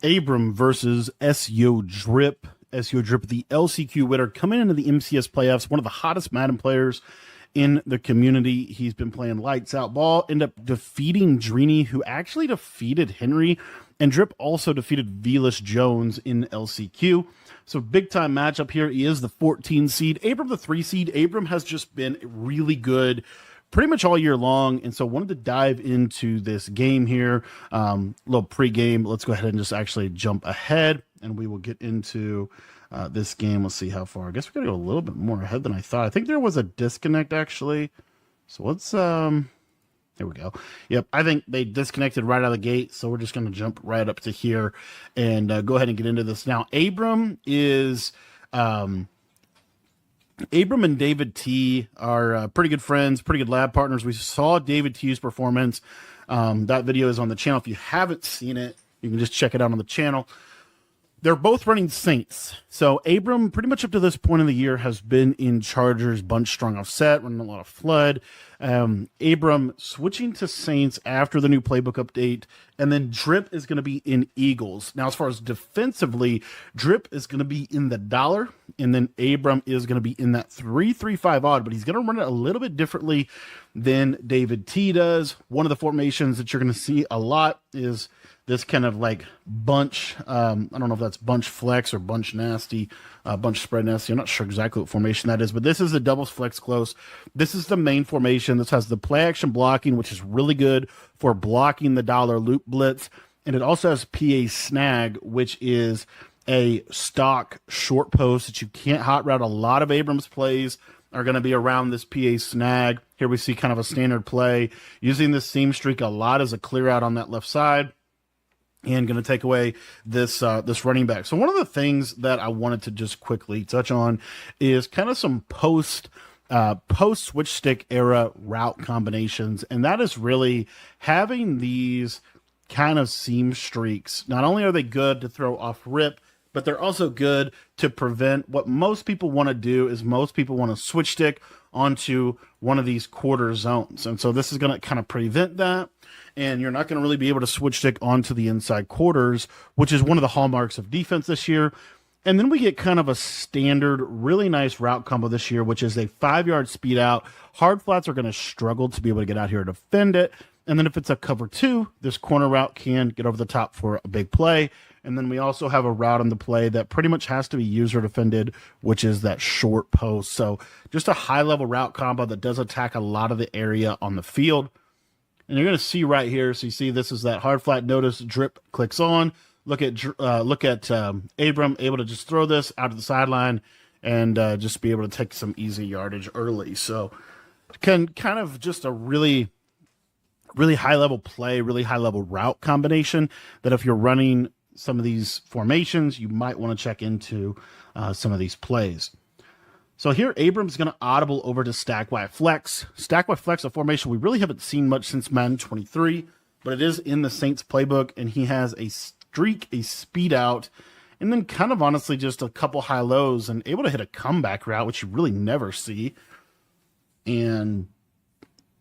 Abram versus SEO Drip. SEO Drip, the LCQ winner, coming into the MCS playoffs, one of the hottest Madden players in the community. He's been playing lights out ball, end up defeating Drini, who actually defeated Henry, and Drip also defeated Velas Jones in LCQ. So big time matchup here. He is the 14 seed, Abram the 3 seed. Abram has just been really good pretty much all year long, and so wanted to dive into this game here. Little pre-game. Let's go ahead and just actually jump ahead, and we will get into this game. Let's see how far. I guess we got to go a little bit more ahead than I thought. I think there was a disconnect actually. So let's here we go. Yep, I think they disconnected right out of the gate, so we're just going to jump right up to here and go ahead and get into this now. Abram is Abram and David T are pretty good friends, pretty good lab partners. We saw David T's performance. That video is on the channel. If you haven't seen it, you can just check it out on the channel. They're both running Saints. So Abram, pretty much up to this point of the year, has been in Chargers, bunch strong offset, running a lot of flood. Abram switching to Saints after the new playbook update, and then Drip is going to be in Eagles. Now, as far as defensively, Drip is going to be in the dollar, and then Abram is going to be in that 3-3-5 odd, but he's going to run it a little bit differently than David T does. One of the formations that you're going to see a lot is this kind of like bunch, I don't know if that's bunch flex or bunch nasty, bunch spread nasty. I'm not sure exactly what formation that is, but this is the doubles flex close. This is the main formation. This has the play action blocking, which is really good for blocking the dollar loop blitz. And it also has PA snag, which is a stock short post that you can't hot route. A lot of Abrams plays are going to be around this PA snag. Here we see kind of a standard play using this seam streak a lot as a clear out on that left side, and going to take away this this running back. So one of the things that I wanted to just quickly touch on is kind of some post switch stick era route combinations, and that is really having these kind of seam streaks. Not only are they good to throw off rip, but they're also good to prevent what most people want to do is most people want to switch stick onto one of these quarter zones. And so this is going to kind of prevent that. And you're not going to really be able to switch stick onto the inside quarters, which is one of the hallmarks of defense this year. And then we get kind of a standard, really nice route combo this year, which is a 5-yard speed out. Hard flats are going to struggle to be able to get out here and defend it. And then if it's a cover 2, this corner route can get over the top for a big play. And then we also have a route on the play that pretty much has to be user defended, which is that short post. So just a high level route combo that does attack a lot of the area on the field. And you're going to see right here. So you see this is that hard flat. Notice Drip clicks on. Look at Abram able to just throw this out of the sideline and just be able to take some easy yardage early. So can kind of just a really high level play, really high level route combination that if you're running some of these formations, you might want to check into some of these plays. So here, Abram's going to audible over to Stack Y Flex. Stack Y Flex, a formation we really haven't seen much since Madden 23, but it is in the Saints playbook, and he has a streak, a speed out, and then kind of honestly just a couple high lows and able to hit a comeback route, which you really never see. And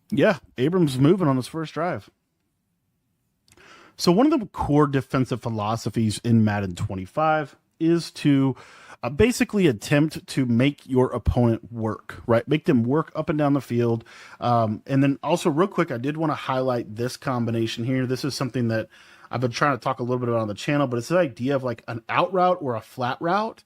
yeah, Abram's moving on his first drive. So one of the core defensive philosophies in Madden 25 is to basically attempt to make your opponent work, right? Make them work up and down the field. And then also real quick, I did want to highlight this combination here. This is something that I've been trying to talk a little bit about on the channel, but it's the idea of like an out route or a flat route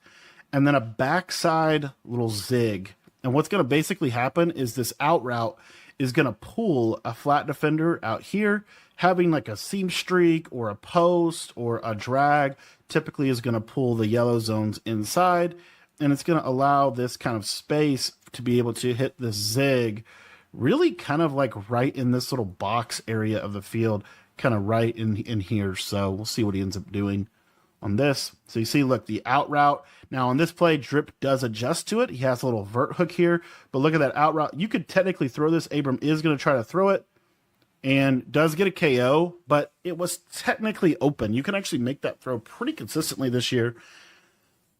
and then a backside little zig. And what's going to basically happen is this out route is going to pull a flat defender out here, having like a seam streak or a post or a drag typically is going to pull the yellow zones inside, and it's going to allow this kind of space to be able to hit the zig really kind of like right in this little box area of the field, kind of right in here. So we'll see what he ends up doing on this. So you see, look, the out route. Now on this play, Drip does adjust to it. He has a little vert hook here, but look at that out route. You could technically throw this. Abram is going to try to throw it and does get a KO, but it was technically open. You can actually make that throw pretty consistently this year.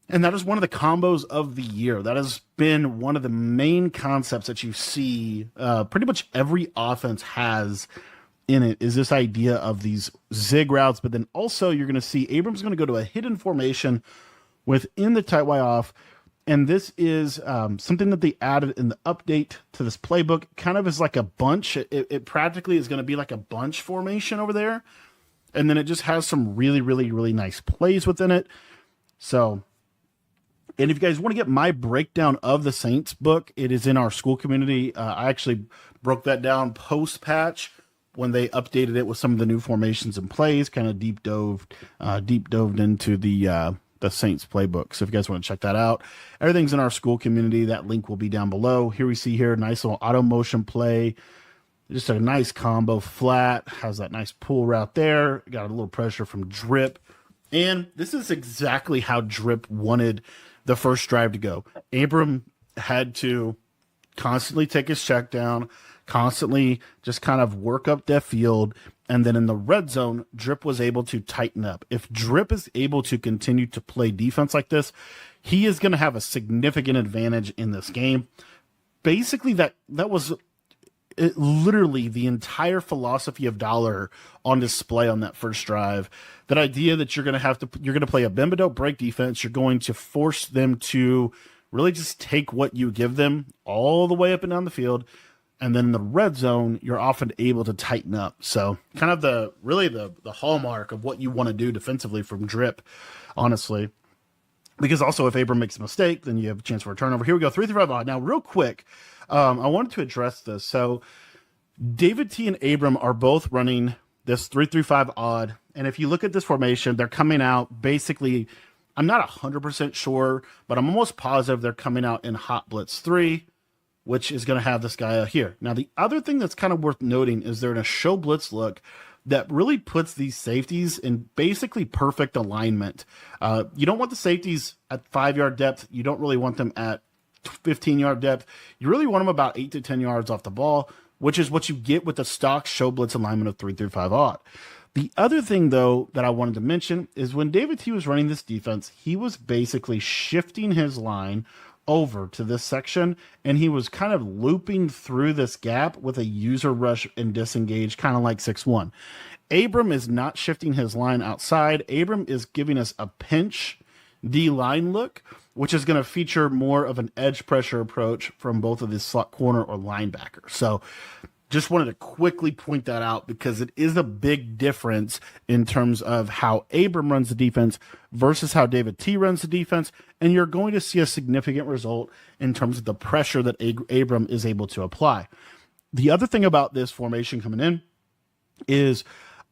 And that is one of the combos of the year. That has been one of the main concepts that you see pretty much every offense has in it is this idea of these zig routes, but then also you're going to see Abram's going to go to a hidden formation within the tight Y off. And this is something that they added in the update to this playbook, kind of as like a bunch. It practically is going to be like a bunch formation over there. And then it just has some really, really, really nice plays within it. So, and if you guys want to get my breakdown of the Saints book, it is in our school community. I actually broke that down post-patch when they updated it with some of the new formations and plays, kind of deep dove into the Saints playbook. So if you guys want to check that out, everything's in our school community. That link will be down below. Here we see here, nice little auto motion play. Just a nice combo flat, has that nice pull route there. Got a little pressure from Drip. And this is exactly how Drip wanted the first drive to go. Abram had to constantly take his check down, constantly just kind of work up depth field. And then in the red zone, Drip was able to tighten up. If Drip is able to continue to play defense like this, he is going to have a significant advantage in this game. Basically, that was literally the entire philosophy of Dollar on display on that first drive. That idea that you're going to play a bend but don't break defense. You're going to force them to really just take what you give them all the way up and down the field. And then in the red zone, you're often able to tighten up. So kind of the hallmark of what you want to do defensively from Drip, honestly. Because also if Abram makes a mistake, then you have a chance for a turnover. Here we go, 3-5 odd. Now, real quick, I wanted to address this. So David T and Abram are both running this 3-5 odd. And if you look at this formation, they're coming out basically, I'm not 100% sure, but I'm almost positive they're coming out in hot blitz 3, which is going to have this guy here. Now, the other thing that's kind of worth noting is they're in a show blitz look that really puts these safeties in basically perfect alignment. You don't want the safeties at 5-yard depth. You don't really want them at 15-yard depth. You really want them about 8 to 10 yards off the ball, which is what you get with the stock show blitz alignment of 3-5 odd. The other thing, though, that I wanted to mention is when David T was running this defense, he was basically shifting his line over to this section, and he was kind of looping through this gap with a user rush and disengage, kind of like 6-1. Abram is not shifting his line outside. Abram is giving us a pinch D-line look, which is going to feature more of an edge pressure approach from both of the slot corner or linebacker. So just wanted to quickly point that out because it is a big difference in terms of how Abram runs the defense versus how David T runs the defense. And you're going to see a significant result in terms of the pressure that Abram is able to apply. The other thing about this formation coming in is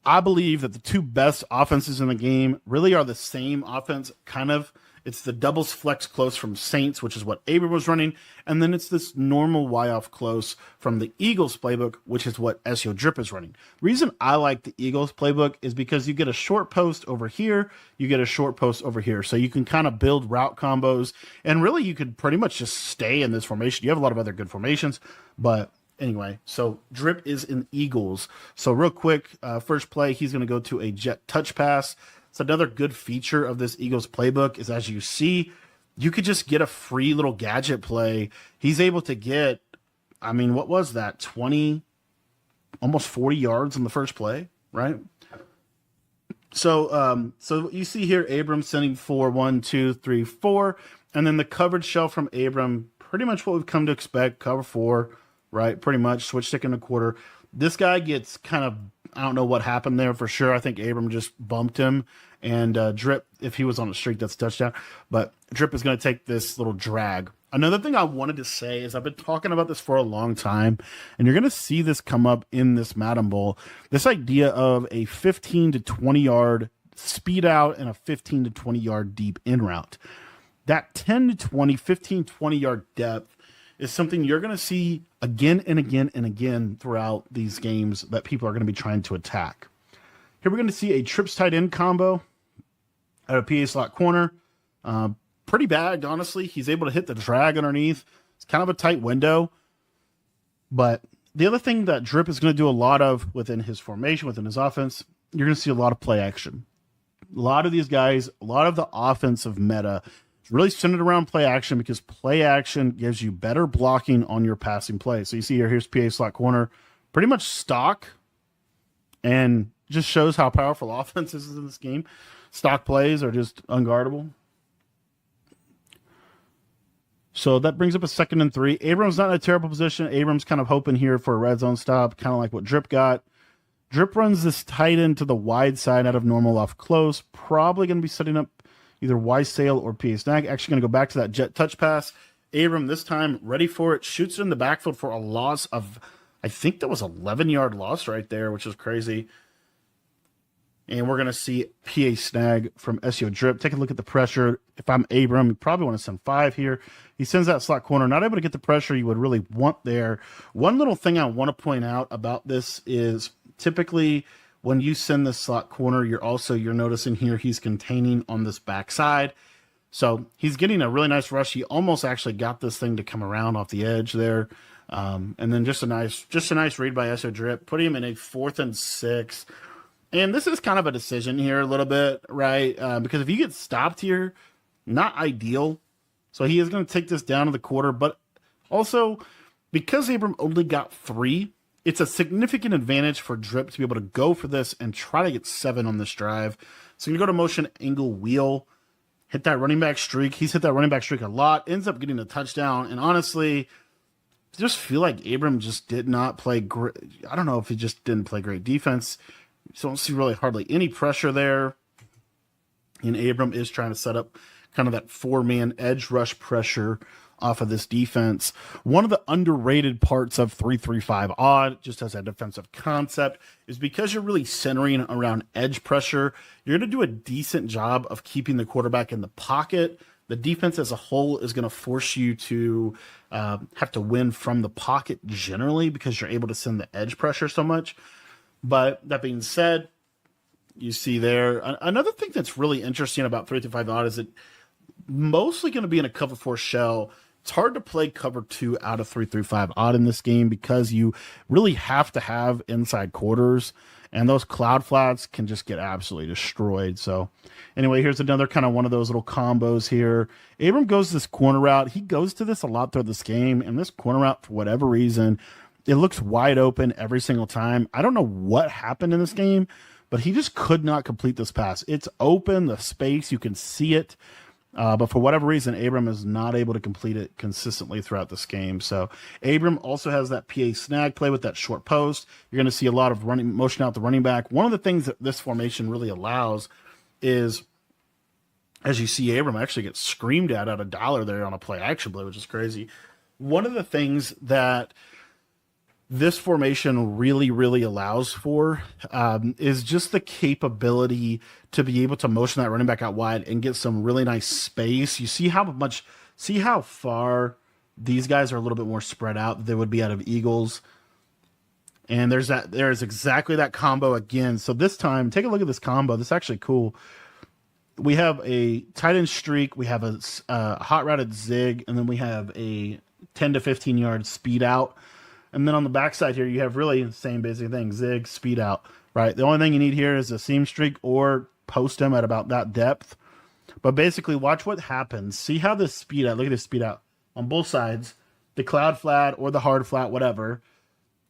I believe that the two best offenses in the game really are the same offense, kind of. It's the doubles flex close from Saints, which is what Abram was running. And then it's this normal Y-off close from the Eagles playbook, which is what SEO Drip is running. The reason I like the Eagles playbook is because you get a short post over here, you get a short post over here. So you can kind of build route combos. And really, you could pretty much just stay in this formation. You have a lot of other good formations. But anyway, so Drip is in Eagles. So real quick, first play, he's going to go to a jet touch pass. So another good feature of this Eagles playbook is, as you see, you could just get a free little gadget play. He's able to get, I mean, what was that? 20, almost 40 yards on the first play, right? So you see here, Abram sending 4, 1, 2, 3, 4, and then the coverage shell from Abram, pretty much what we've come to expect, cover 4, right? Pretty much switch stick in a quarter. This guy gets kind of, I don't know what happened there for sure. I think Abram just bumped him, and Drip, if he was on a streak, that's a touchdown. But Drip is going to take this little drag. Another thing I wanted to say is I've been talking about this for a long time, and you're going to see this come up in this Madden Bowl. This idea of a 15 to 20 yard speed out and a 15 to 20 yard deep in route. That 10 to 20, 15, 20 yard depth is something you're going to see again and again and again throughout these games that people are going to be trying to attack. Here we're going to see a trips tight end combo at a PA slot corner. Pretty bad, honestly. He's able to hit the drag underneath. It's kind of a tight window. But the other thing that Drip is going to do a lot of within his formation, within his offense, you're going to see a lot of play action. A lot of these guys, a lot of the offensive meta is really centered around play action because play action gives you better blocking on your passing play. So you see here, here's PA slot corner, pretty much stock and just shows how powerful offense is in this game. Stock plays are just unguardable. So that brings up a 2nd and 3. Abram's not in a terrible position. Abram's kind of hoping here for a red zone stop, kind of like what Drip got. Drip runs this tight end to the wide side out of normal off close. Probably going to be setting up either Y sail or PA snag. Actually going to go back to that jet touch pass. Abram this time ready for it. Shoots it in the backfield for a loss of, I think that was 11-yard loss right there, which is crazy. And we're going to see PA snag from SEO Drip. Take a look at the pressure. If I'm Abram, you probably want to send 5 here. He sends that slot corner. Not able to get the pressure you would really want there. One little thing I want to point out about this is typically when you send the slot corner, you're noticing here he's containing on this backside. So he's getting a really nice rush. He almost actually got this thing to come around off the edge there. And then just a nice read by SEO Drip. Putting him in a 4th and 6. And this is kind of a decision here a little bit, right? Because if you get stopped here, not ideal. So he is going to take this down to the quarter. But also, because Abram only got 3, it's a significant advantage for Drip to be able to go for this and try to get 7 on this drive. So you go to motion angle wheel, hit that running back streak. He's hit that running back streak a lot, ends up getting a touchdown. And honestly, I just feel like Abram just did not play great. I don't know if he just didn't play great defense. So don't see really hardly any pressure there. And Abram is trying to set up kind of that 4-man edge rush pressure off of this defense. One of the underrated parts of 3-3-5 odd, just as a defensive concept, is because you're really centering around edge pressure, you're going to do a decent job of keeping the quarterback in the pocket. The defense as a whole is going to force you to have to win from the pocket generally because you're able to send the edge pressure so much. But that being said, you see there, another thing that's really interesting about 3-5 odd is it mostly going to be in a cover 4 shell. It's hard to play cover 2 out of 3-5 odd in this game because you really have to have inside quarters, and those cloud flats can just get absolutely destroyed. So anyway, here's another kind of one of those little combos here. Abram goes this corner route. He goes to this a lot throughout this game, and this corner route, for whatever reason, it looks wide open every single time. I don't know what happened in this game, but he just could not complete this pass. It's open, the space, you can see it. But for whatever reason, Abram is not able to complete it consistently throughout this game. So Abram also has that PA snag play with that short post. You're going to see a lot of motion out the running back. One of the things that this formation really allows is, as you see, Abram actually gets screamed at a dollar there on a play action play, which is crazy. One of the things that this formation really, really allows for is just the capability to be able to motion that running back out wide and get some really nice space. You see how far these guys are a little bit more spread out than they would be out of Eagles. And there's exactly that combo again. So this time, take a look at this combo. This is actually cool. We have a tight end streak. We have a hot routed zig, and then we have a 10 to 15 yard speed out. And then on the backside here, you have really the same basic thing, zig, speed out, right? The only thing you need here is a seam streak or post him at about that depth. But basically, watch what happens. See how this speed out, look at this speed out on both sides, the cloud flat or the hard flat, whatever,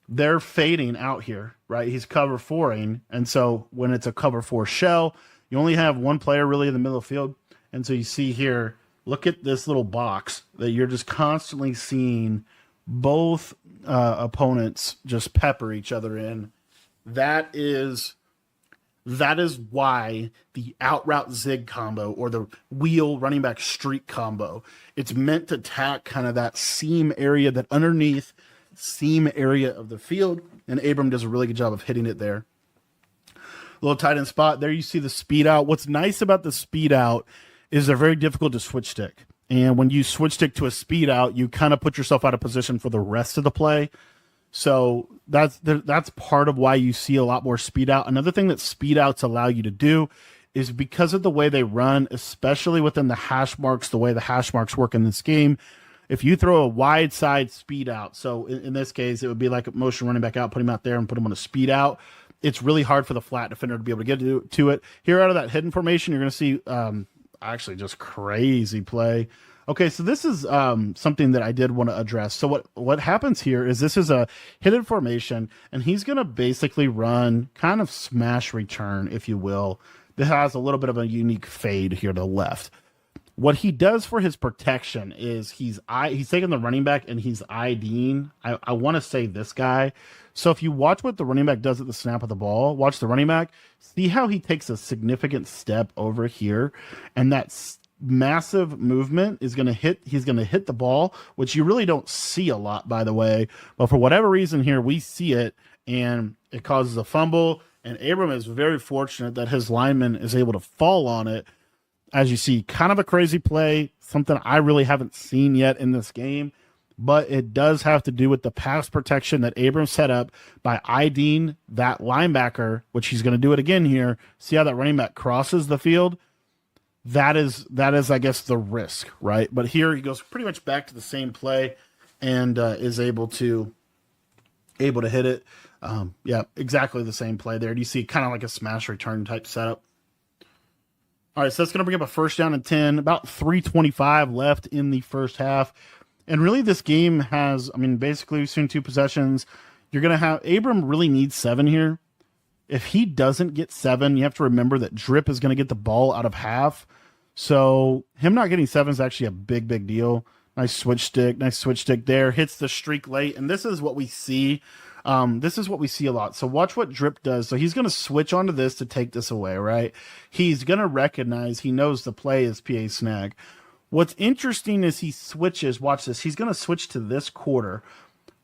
they're fading out here, right? He's cover 4ing. And so when it's a cover 4 shell, you only have one player really in the middle of the field. And so you see here, look at this little box that you're just constantly seeing both opponents just pepper each other in. That is why the out route zig combo or the wheel running back streak combo, it's meant to attack kind of that seam area, that underneath seam area of the field, and Abram does a really good job of hitting it there. Little tight end spot there, you see the speed out. What's nice about the speed out is they're very difficult to switch stick. And when you switch stick to a speed out, you kind of put yourself out of position for the rest of the play. So that's part of why you see a lot more speed out. Another thing that speed outs allow you to do is because of the way they run, especially within the hash marks, the way the hash marks work in this game, if you throw a wide side speed out, so in this case, it would be like a motion running back out, put him out there and put him on a speed out. It's really hard for the flat defender to be able to get to it. Here out of that hidden formation, you're going to see actually just crazy play Okay, so this is something that I did want to address. So what happens here is this is a hidden formation, and he's going to basically run kind of smash return, if you will. That has a little bit of a unique fade here to the left. What he does for his protection is he's taking the running back and he's IDing. I want to say this guy. So if you watch what the running back does at the snap of the ball, watch the running back, see how he takes a significant step over here, and that's massive movement is going to hit, he's going to hit the ball, which you really don't see a lot, by the way, but for whatever reason here we see it, and it causes a fumble, and Abram is very fortunate that his lineman is able to fall on it. As you see, kind of a crazy play, something I really haven't seen yet in this game, but it does have to do with the pass protection that Abram set up by IDing that linebacker, which he's going to do it again here. See how that running back crosses the field? That is, I guess, the risk, right? But here he goes pretty much back to the same play and is able to hit it. Yeah, exactly the same play there. Do you see kind of like a smash return type setup? All right, so that's going to bring up a first down and 10, about 3:25 left in the first half. And really this game has, I mean, basically we've seen 2 possessions. You're going to have, Abram really needs 7 here. If he doesn't get 7, you have to remember that Drip is going to get the ball out of half. So him not getting 7 is actually a big, big deal. Nice switch stick there. Hits the streak late, and this is what we see. This is what we see a lot. So watch what Drip does. So he's going to switch onto this to take this away, right? He's going to recognize, he knows the play is PA snag. What's interesting is he switches, watch this, he's going to switch to this quarter,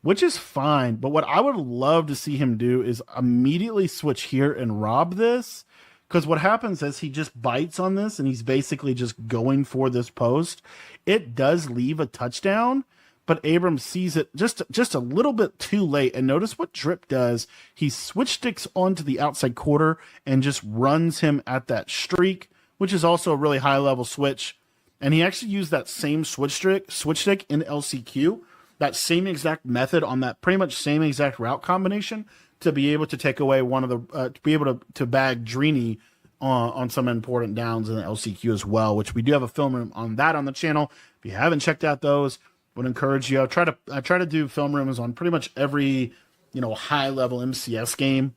which is fine. But what I would love to see him do is immediately switch here and rob this. Because what happens is he just bites on this and he's basically just going for this post. It does leave a touchdown, but Abram sees it just a little bit too late. And notice what Drip does. He switch sticks onto the outside quarter and just runs him at that streak, which is also a really high level switch. And he actually used that same switch stick in LCQ, that same exact method on that pretty much same exact route combination to be able to take away one of the, to be able to bag Drini on some important downs in the LCQ as well, which we do have a film room on that on the channel. If you haven't checked out those, would encourage you. I try to do film rooms on pretty much every, high level MCS game,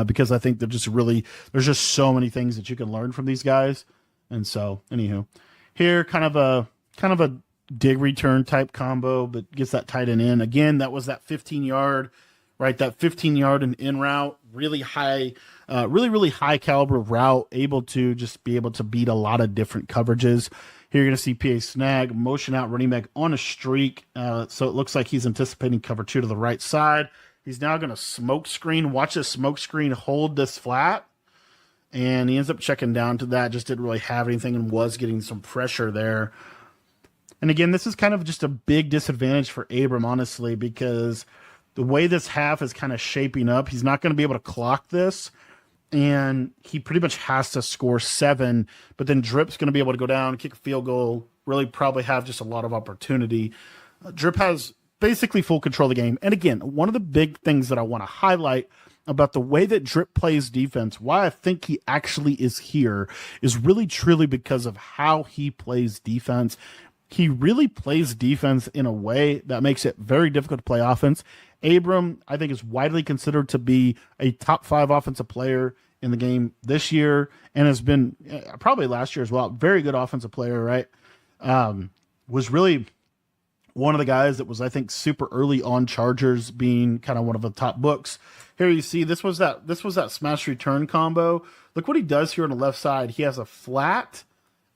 because I think there's just so many things that you can learn from these guys. And so, anywho, here kind of a dig return type combo, but gets that tight end in. Again, that was that 15-yard, right? That 15-yard and in route, really high, really high caliber route, able to beat a lot of different coverages. Here you're going to see PA snag, motion out running back on a streak. So it looks like he's anticipating cover 2 to the right side. He's now going to smoke screen. Watch this smoke screen hold this flat. And he ends up checking down to that. Just didn't really have anything and was getting some pressure there. And again, this is kind of just a big disadvantage for Abram, honestly, because the way this half is kind of shaping up, he's not going to be able to clock this. And he pretty much has to score 7. But then Drip's going to be able to go down, kick a field goal, really probably have just a lot of opportunity. Drip has basically full control of the game. And again, one of the big things that I want to highlight about the way that Drip plays defense, why I think he actually is here, is really truly because of how he plays defense. He really plays defense in a way that makes it very difficult to play offense. Abram, I think, is widely considered to be a top 5 offensive player in the game this year, and has been probably last year as well. Very good offensive player, right? Was really one of the guys that was, I think, super early on Chargers, being kind of one of the top books. Here you see this was that smash return combo. Look what he does here on the left side. He has a flat,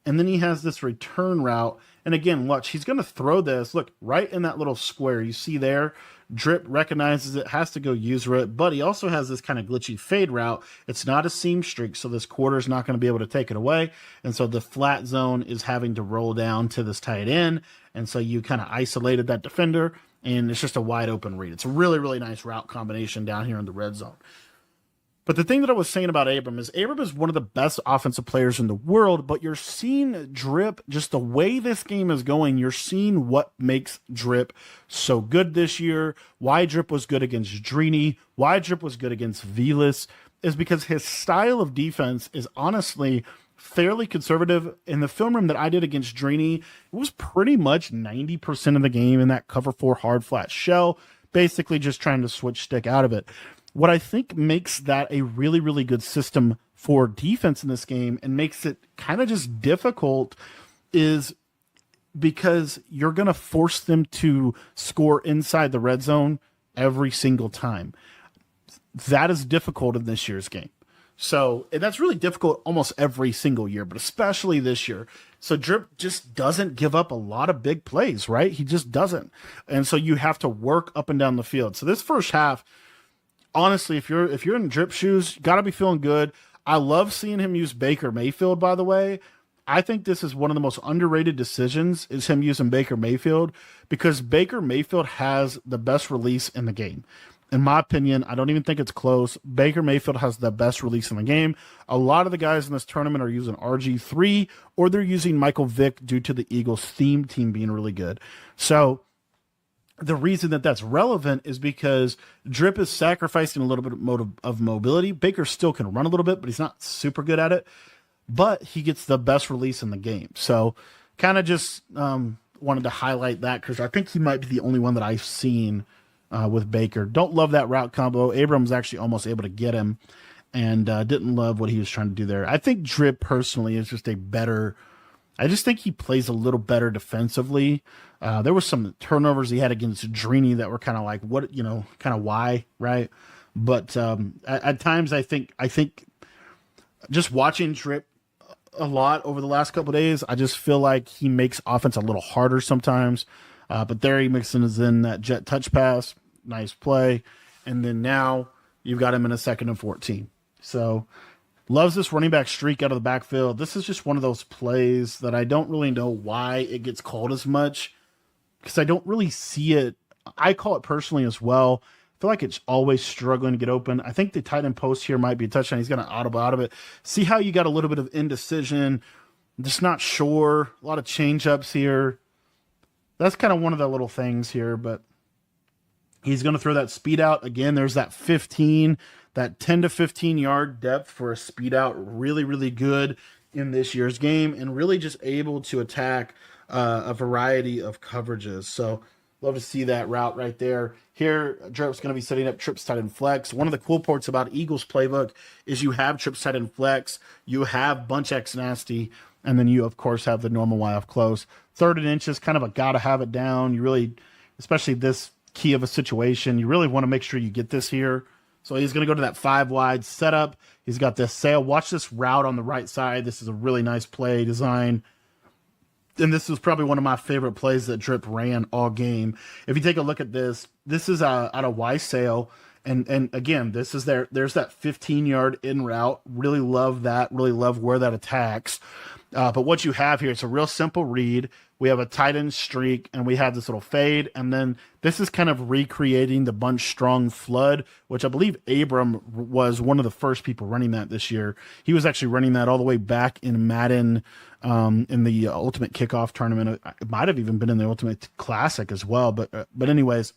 and then he has this return route. And again, watch, he's going to throw this. Look, right in that little square you see there. Drip recognizes it, has to go user it, but he also has this kind of glitchy fade route. It's not a seam streak, so this quarter is not going to be able to take it away. And so the flat zone is having to roll down to this tight end. And so you kind of isolated that defender, and it's just a wide open read. It's a really, really nice route combination down here in the red zone. But the thing that I was saying about Abram is one of the best offensive players in the world, but you're seeing Drip, just the way this game is going, you're seeing what makes Drip so good this year, why Drip was good against Drini, why Drip was good against Velas, is because his style of defense is honestly fairly conservative. In the film room that I did against Drini, it was pretty much 90% of the game in that cover 4 hard flat shell, basically just trying to switch stick out of it. What I think makes that a really, really good system for defense in this game and makes it kind of just difficult is because you're going to force them to score inside the red zone every single time. That is difficult in this year's game. So, and that's really difficult almost every single year, but especially this year. So Drip just doesn't give up a lot of big plays, right? He just doesn't. And so you have to work up and down the field. So this first half, honestly, if you're in Drip shoes, you got to be feeling good. I love seeing him use Baker Mayfield, by the way. I think this is one of the most underrated decisions is him using Baker Mayfield because Baker Mayfield has the best release in the game. In my opinion, I don't even think it's close. Baker Mayfield has the best release in the game. A lot of the guys in this tournament are using RG3 or they're using Michael Vick due to the Eagles theme team being really good. So the reason that that's relevant is because Drip is sacrificing a little bit of mobility. Baker still can run a little bit, but he's not super good at it. But he gets the best release in the game. So kind of just wanted to highlight that because I think he might be the only one that I've seen with Baker. Don't love that route combo. ABRAM was actually almost able to get him and didn't love what he was trying to do there. I think Drip personally is just I just think he plays a little better defensively. There was some turnovers he had against Drini that were kind of like, what, kind of why, right? But at times I think just watching Drip a lot over the last couple of days, I just feel like he makes offense a little harder sometimes. But there he mixes in that jet touch pass. Nice play. And then now you've got him in a 2nd and 14. So loves this running back streak out of the backfield. This is just one of those plays that I don't really know why it gets called as much because I don't really see it. I call it personally as well. I feel like it's always struggling to get open. I think the tight end post here might be a touchdown. He's going to audible out of it. See how you got a little bit of indecision. I'm just not sure. A lot of change ups here. That's kind of one of the little things here, but he's going to throw that speed out. Again, there's that 10 to 15 yard depth for a speed out. Really, really good in this year's game and really just able to attack a variety of coverages. So love to see that route right there. Here, Drip's going to be setting up trips tight end flex. One of the cool parts about Eagles playbook is you have trips tight end flex, you have bunch X nasty, and then you, of course, have the normal Y off close. 3rd and inches, kind of a gotta have it down. You really, especially this key of a situation, you really want to make sure you get this here. So he's going to go to that 5 wide setup. He's got this sail. Watch this route on the right side. This is a really nice play design. And this is probably one of my favorite plays that Drip ran all game. If you take a look at this, this is out of Y sail. And again, this is there's that 15-yard in route. Really love that. Really love where that attacks. But what you have here, it's a real simple read. We have a tight end streak, and we have this little fade. And then this is kind of recreating the bunch strong flood, which I believe Abram was one of the first people running that this year. He was actually running that all the way back in Madden in the Ultimate Kickoff tournament. It might have even been in the Ultimate Classic as well. But anyways,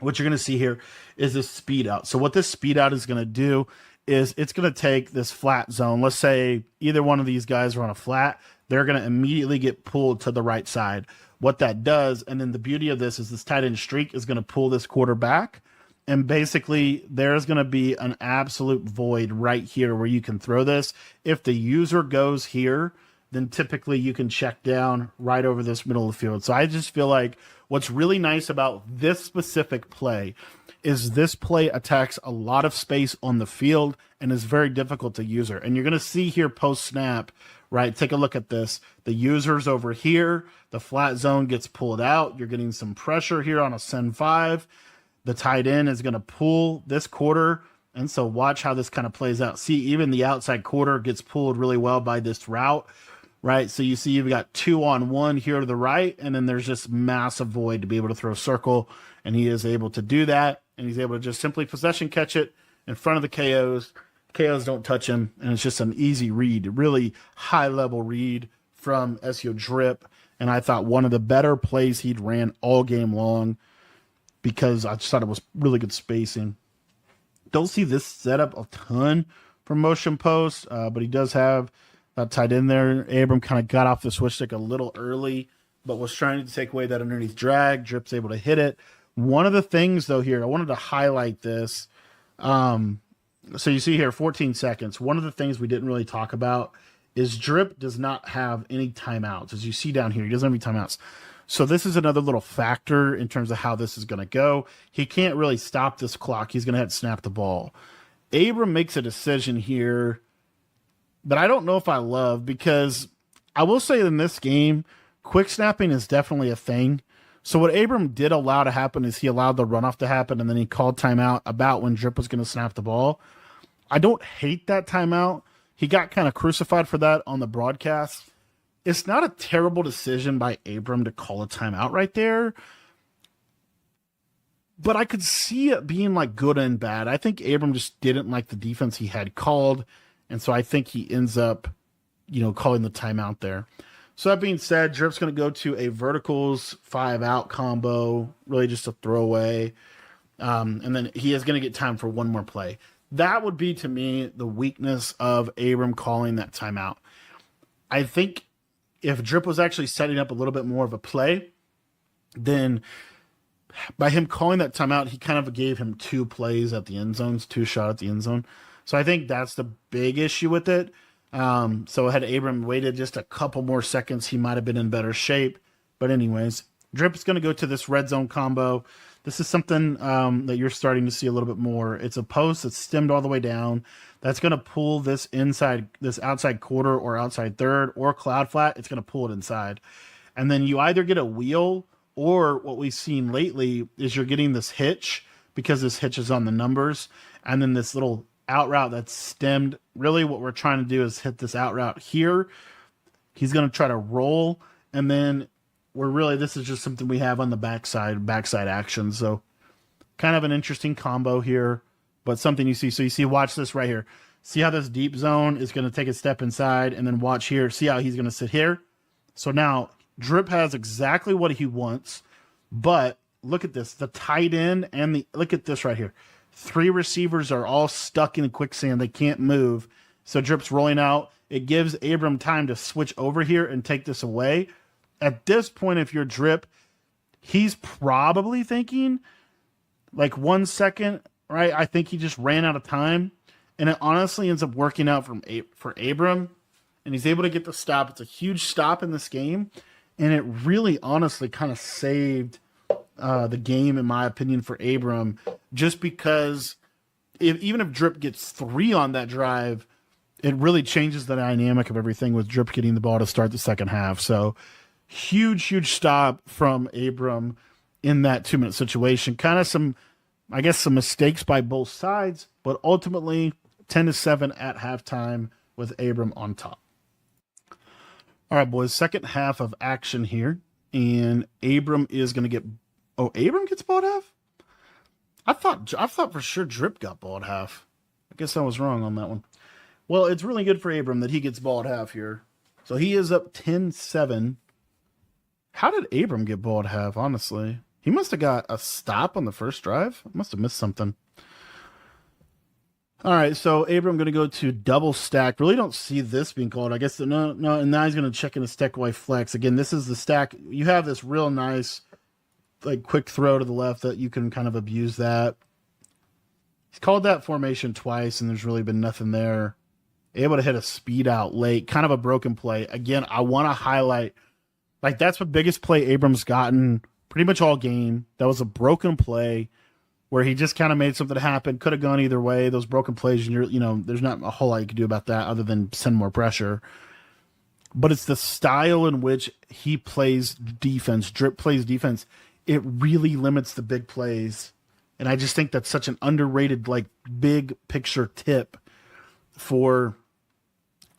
what you're going to see here is this speed out. So what this speed out is going to do is it's going to take this flat zone. Let's say either one of these guys are on a flat. They're going to immediately get pulled to the right side. What that does, and then the beauty of this is this tight end streak is going to pull this quarterback. And basically, there's going to be an absolute void right here where you can throw this. If the user goes here, then typically you can check down right over this middle of the field. So I just feel like what's really nice about this specific play is this play attacks a lot of space on the field and is very difficult to user. And you're going to see here post-snap, right? Take a look at this. The user's over here. The flat zone gets pulled out. You're getting some pressure here on a send 5. The tight end is going to pull this quarter. And so watch how this kind of plays out. See, even the outside quarter gets pulled really well by this route, right? So you see you've got 2-on-1 here to the right, and then there's just massive void to be able to throw a circle, and he is able to do that, and he's able to just simply possession catch it in front of the KOs. KOs don't touch him, and it's just an easy read, really high-level read from SEO Drip, and I thought one of the better plays he'd ran all game long because I just thought it was really good spacing. Don't see this setup a ton from motion post, but he does have that tight end there. Abram kind of got off the switch stick a little early, but was trying to take away that underneath drag. Drip's able to hit it. One of the things, though, here, I wanted to highlight this. So you see here, 14 seconds. One of the things we didn't really talk about is Drip does not have any timeouts. As you see down here, he doesn't have any timeouts. So this is another little factor in terms of how this is going to go. He can't really stop this clock. He's going to have to snap the ball. Abram makes a decision here that I don't know if I love, because I will say in this game, quick snapping is definitely a thing. So what Abram did allow to happen is he allowed the runoff to happen, and then he called timeout about when Drip was going to snap the ball. I don't hate that timeout. He got kind of crucified for that on the broadcast. It's not a terrible decision by Abram to call a timeout right there, but I could see it being like good and bad. I think Abram just didn't like the defense he had called, and so I think he ends up, calling the timeout there. So that being said, Drip's going to go to a verticals 5-out combo, really just a throwaway, and then he is going to get time for one more play. That would be, to me, the weakness of Abram calling that timeout. I think if Drip was actually setting up a little bit more of a play, then by him calling that timeout, he kind of gave him 2 plays at the end zones, 2 shots at the end zone. So I think that's the big issue with it. So had Abram waited just a couple more seconds, he might have been in better shape. But anyways, Drip is going to go to this red zone combo. This is something that you're starting to see a little bit more. It's a post that's stemmed all the way down. That's going to pull this outside quarter or outside third or cloud flat. It's going to pull it inside. And then you either get a wheel, or what we've seen lately is you're getting this hitch, because this hitch is on the numbers. And then this little out route that's stemmed. Really what we're trying to do is hit this out route here. He's going to try to roll, and then this is just something we have on the backside action. So kind of an interesting combo here, but something you see. So you see, watch this right here. See how this deep zone is going to take a step inside, and then watch here. See how he's going to sit here. So now Drip has exactly what he wants, but look at this. The tight end and look at this right here. 3 receivers are all stuck in quicksand. They can't move. So Drip's rolling out. It gives Abram time to switch over here and take this away. At this point, if you're Drip, he's probably thinking like 1 second, right? I think he just ran out of time. And it honestly ends up working out for Abram. And he's able to get the stop. It's a huge stop in this game. And it really honestly kind of saved the game, in my opinion, for Abram, just because even if Drip gets 3 on that drive, it really changes the dynamic of everything with Drip getting the ball to start the second half. So huge stop from Abram in that 2-minute situation. Kind of some mistakes by both sides, but ultimately 10-7 at halftime with Abram on top. All right, boys, second half of action here, and Abram is going to get. Oh, Abram gets ball at half? I thought for sure Drip got ball at half. I guess I was wrong on that one. Well, it's really good for Abram that he gets ball at half here. So he is up 10-7. How did Abram get ball at half, honestly? He must have got a stop on the first drive. Must have missed something. All right, so Abram going to go to double stack. Really don't see this being called. I guess no, and now he's going to check in a stack away flex. Again, this is the stack. You have this real nice quick throw to the left that you can kind of abuse that. He's called that formation twice, and there's really been nothing there. Able to hit a speed out late, kind of a broken play. Again, I want to highlight, that's the biggest play Abram's gotten pretty much all game. That was a broken play where he just kind of made something happen. Could have gone either way. Those broken plays, there's not a whole lot you can do about that other than send more pressure. But it's the style in which he plays defense, Drip plays defense. It really limits the big plays. And I just think that's such an underrated, big picture tip for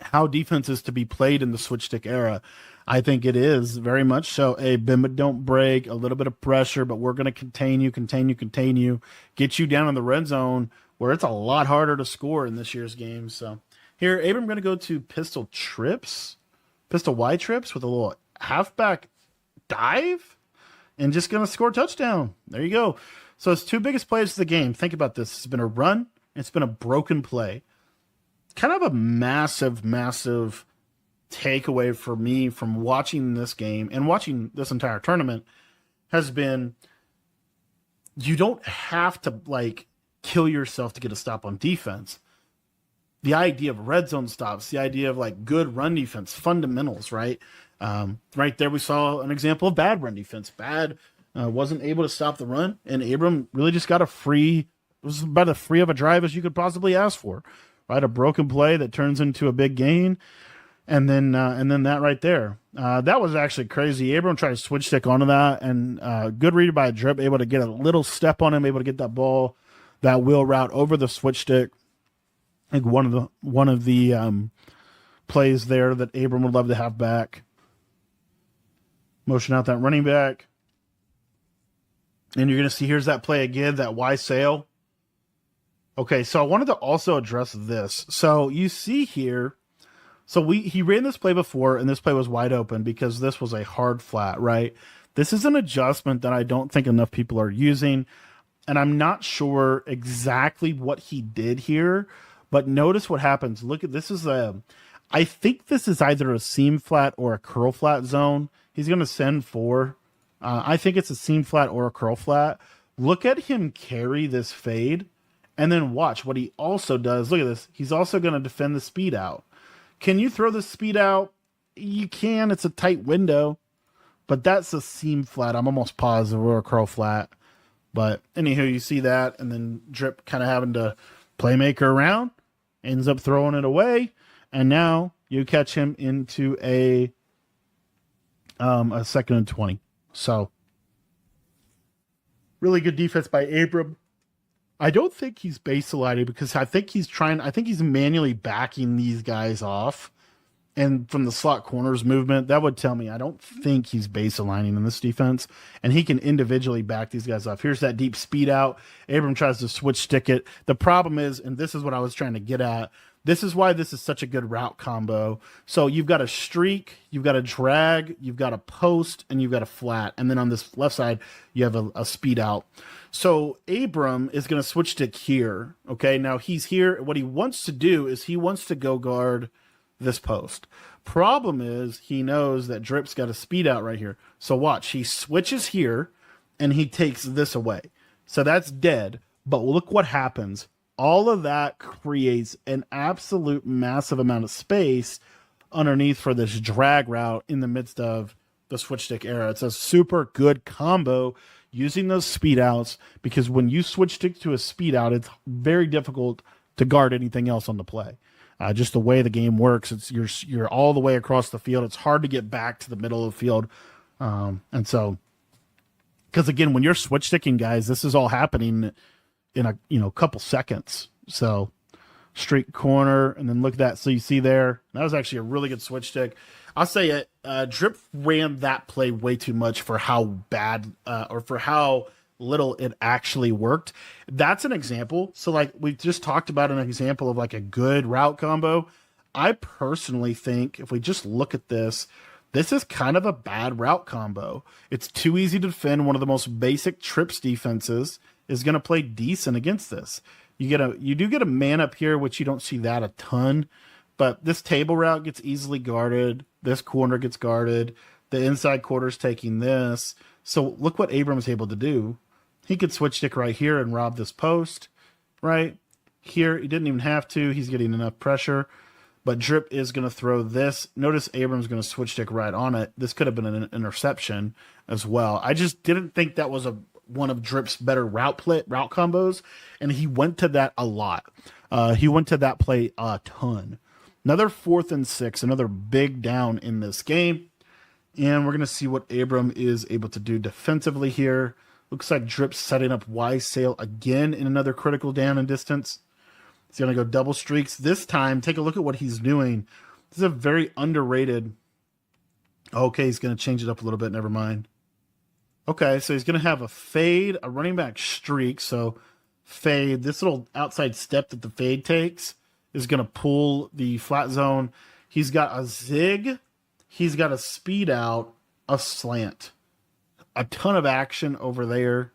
how defense is to be played in the switch stick era. I think it is very much so a bend but don't break, a little bit of pressure, but we're going to contain you, get you down in the red zone where it's a lot harder to score in this year's game. So here, Abram going to go to pistol Y trips with a little halfback dive and just going to score a touchdown. There you go. So his 2 biggest plays of the game. Think about this. It's been a run. It's been a broken play. Kind of a massive takeaway for me from watching this game and watching this entire tournament has been you don't have to like kill yourself to get a stop on defense. The idea of red zone stops, the idea of like good run defense, fundamentals, right? Right there, we saw an example of bad run defense. Bad wasn't able to stop the run, and Abram really just got a free. It was about as free of a drive as you could possibly ask for, right? A broken play that turns into a big gain, and then that right there. That was actually crazy. Abram tried to switch stick onto that, and good read by Drip, able to get a little step on him, able to get that ball, that wheel route over the switch stick. I think one of the plays there that Abram would love to have back. Motion out that running back. And you're going to see, here's that play again, that Y sail. Okay, so I wanted to also address this. So you see here, so he ran this play before, and this play was wide open because this was a hard flat, right? This is an adjustment that I don't think enough people are using, and I'm not sure exactly what he did here, but notice what happens. Look at this I think this is either a seam flat or a curl flat zone. He's going to send 4. I think it's a seam flat or a curl flat. Look at him carry this fade, and then watch what he also does. Look at this. He's also going to defend the speed out. Can you throw the speed out? You can. It's a tight window, but that's a seam flat. I'm almost positive, or a curl flat. But anywho, you see that, and then Drip kind of having to playmaker around, ends up throwing it away, and now you catch him into a 2nd and 20. So, really good defense by Abram. I don't think he's baseliner because I think he's manually backing these guys off. And from the slot corners movement, that would tell me I don't think he's baselining in this defense. And he can individually back these guys off. Here's that deep speed out. Abram tries to switch stick it. The problem is, and this is what I was trying to get at, this is why this is such a good route combo. So you've got a streak, you've got a drag, you've got a post, and you've got a flat. And then on this left side, you have a speed out. So Abram is going to switch stick here. Okay, now he's here. What he wants to do is he wants to go guard this post. Problem is he knows that Drip's got a speed out right here. So watch, he switches here, and he takes this away. So that's dead. But look what happens. All of that creates an absolute massive amount of space underneath for this drag route in the midst of the switch stick era. It's a super good combo using those speed outs, because when you switch stick to a speed out, it's very difficult to guard anything else on the play. Just the way the game works, it's you're all the way across the field. It's hard to get back to the middle of the field. And so, because again, when you're switch sticking, guys, this is all happening in a couple seconds. So streak corner, and then look at that. So you see there, that was actually a really good switch stick. I'll say it. Drip ran that play way too much for how bad or for how little it actually worked. That's an example. So like we just talked about an example of like a good route combo. I personally think if we just look at this, this is kind of a bad route combo. It's too easy to defend. One of the most basic trips defenses is going to play decent against this. You do get a man up here, which you don't see that a ton, but this table route gets easily guarded. This corner gets guarded. The inside quarter's taking this. So look what Abram's able to do. He could switch stick right here and rob this post, right? Here, he didn't even have to. He's getting enough pressure. But Drip is going to throw this. Notice Abram's going to switch stick right on it. This could have been an interception as well. I just didn't think that was one of Drip's better route combos, and he went to that a lot. He went to that play a ton. Another 4th and 6, another big down in this game. And we're going to see what Abram is able to do defensively here. Looks like Drip's setting up Y sail again in another critical down and distance. He's going to go double streaks. This time, take a look at what he's doing. This is a very underrated. Okay, he's going to change it up a little bit. Never mind. Okay, so he's going to have a fade, a running back streak. So fade, this little outside step that the fade takes is going to pull the flat zone. He's got a zig. He's got a speed out, a slant. A ton of action over there.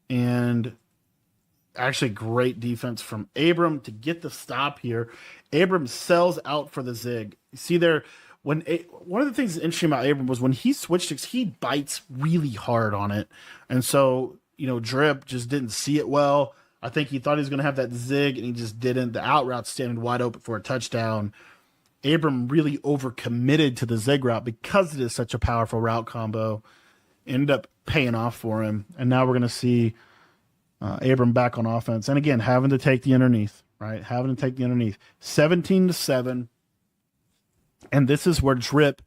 And actually great defense from Abram to get the stop here. Abram sells out for the zig. You see there, one of the things that's interesting about Abram was when he switched it, he bites really hard on it. And so, Drip just didn't see it well. I think he thought he was going to have that zig, and he just didn't. The out route standing wide open for a touchdown. Abram really overcommitted to the zig route because it is such a powerful route combo. Ended up paying off for him. And now we're going to see Abram back on offense. And again, having to take the underneath, right? Having to take the underneath. 17-7. And this is where Drip,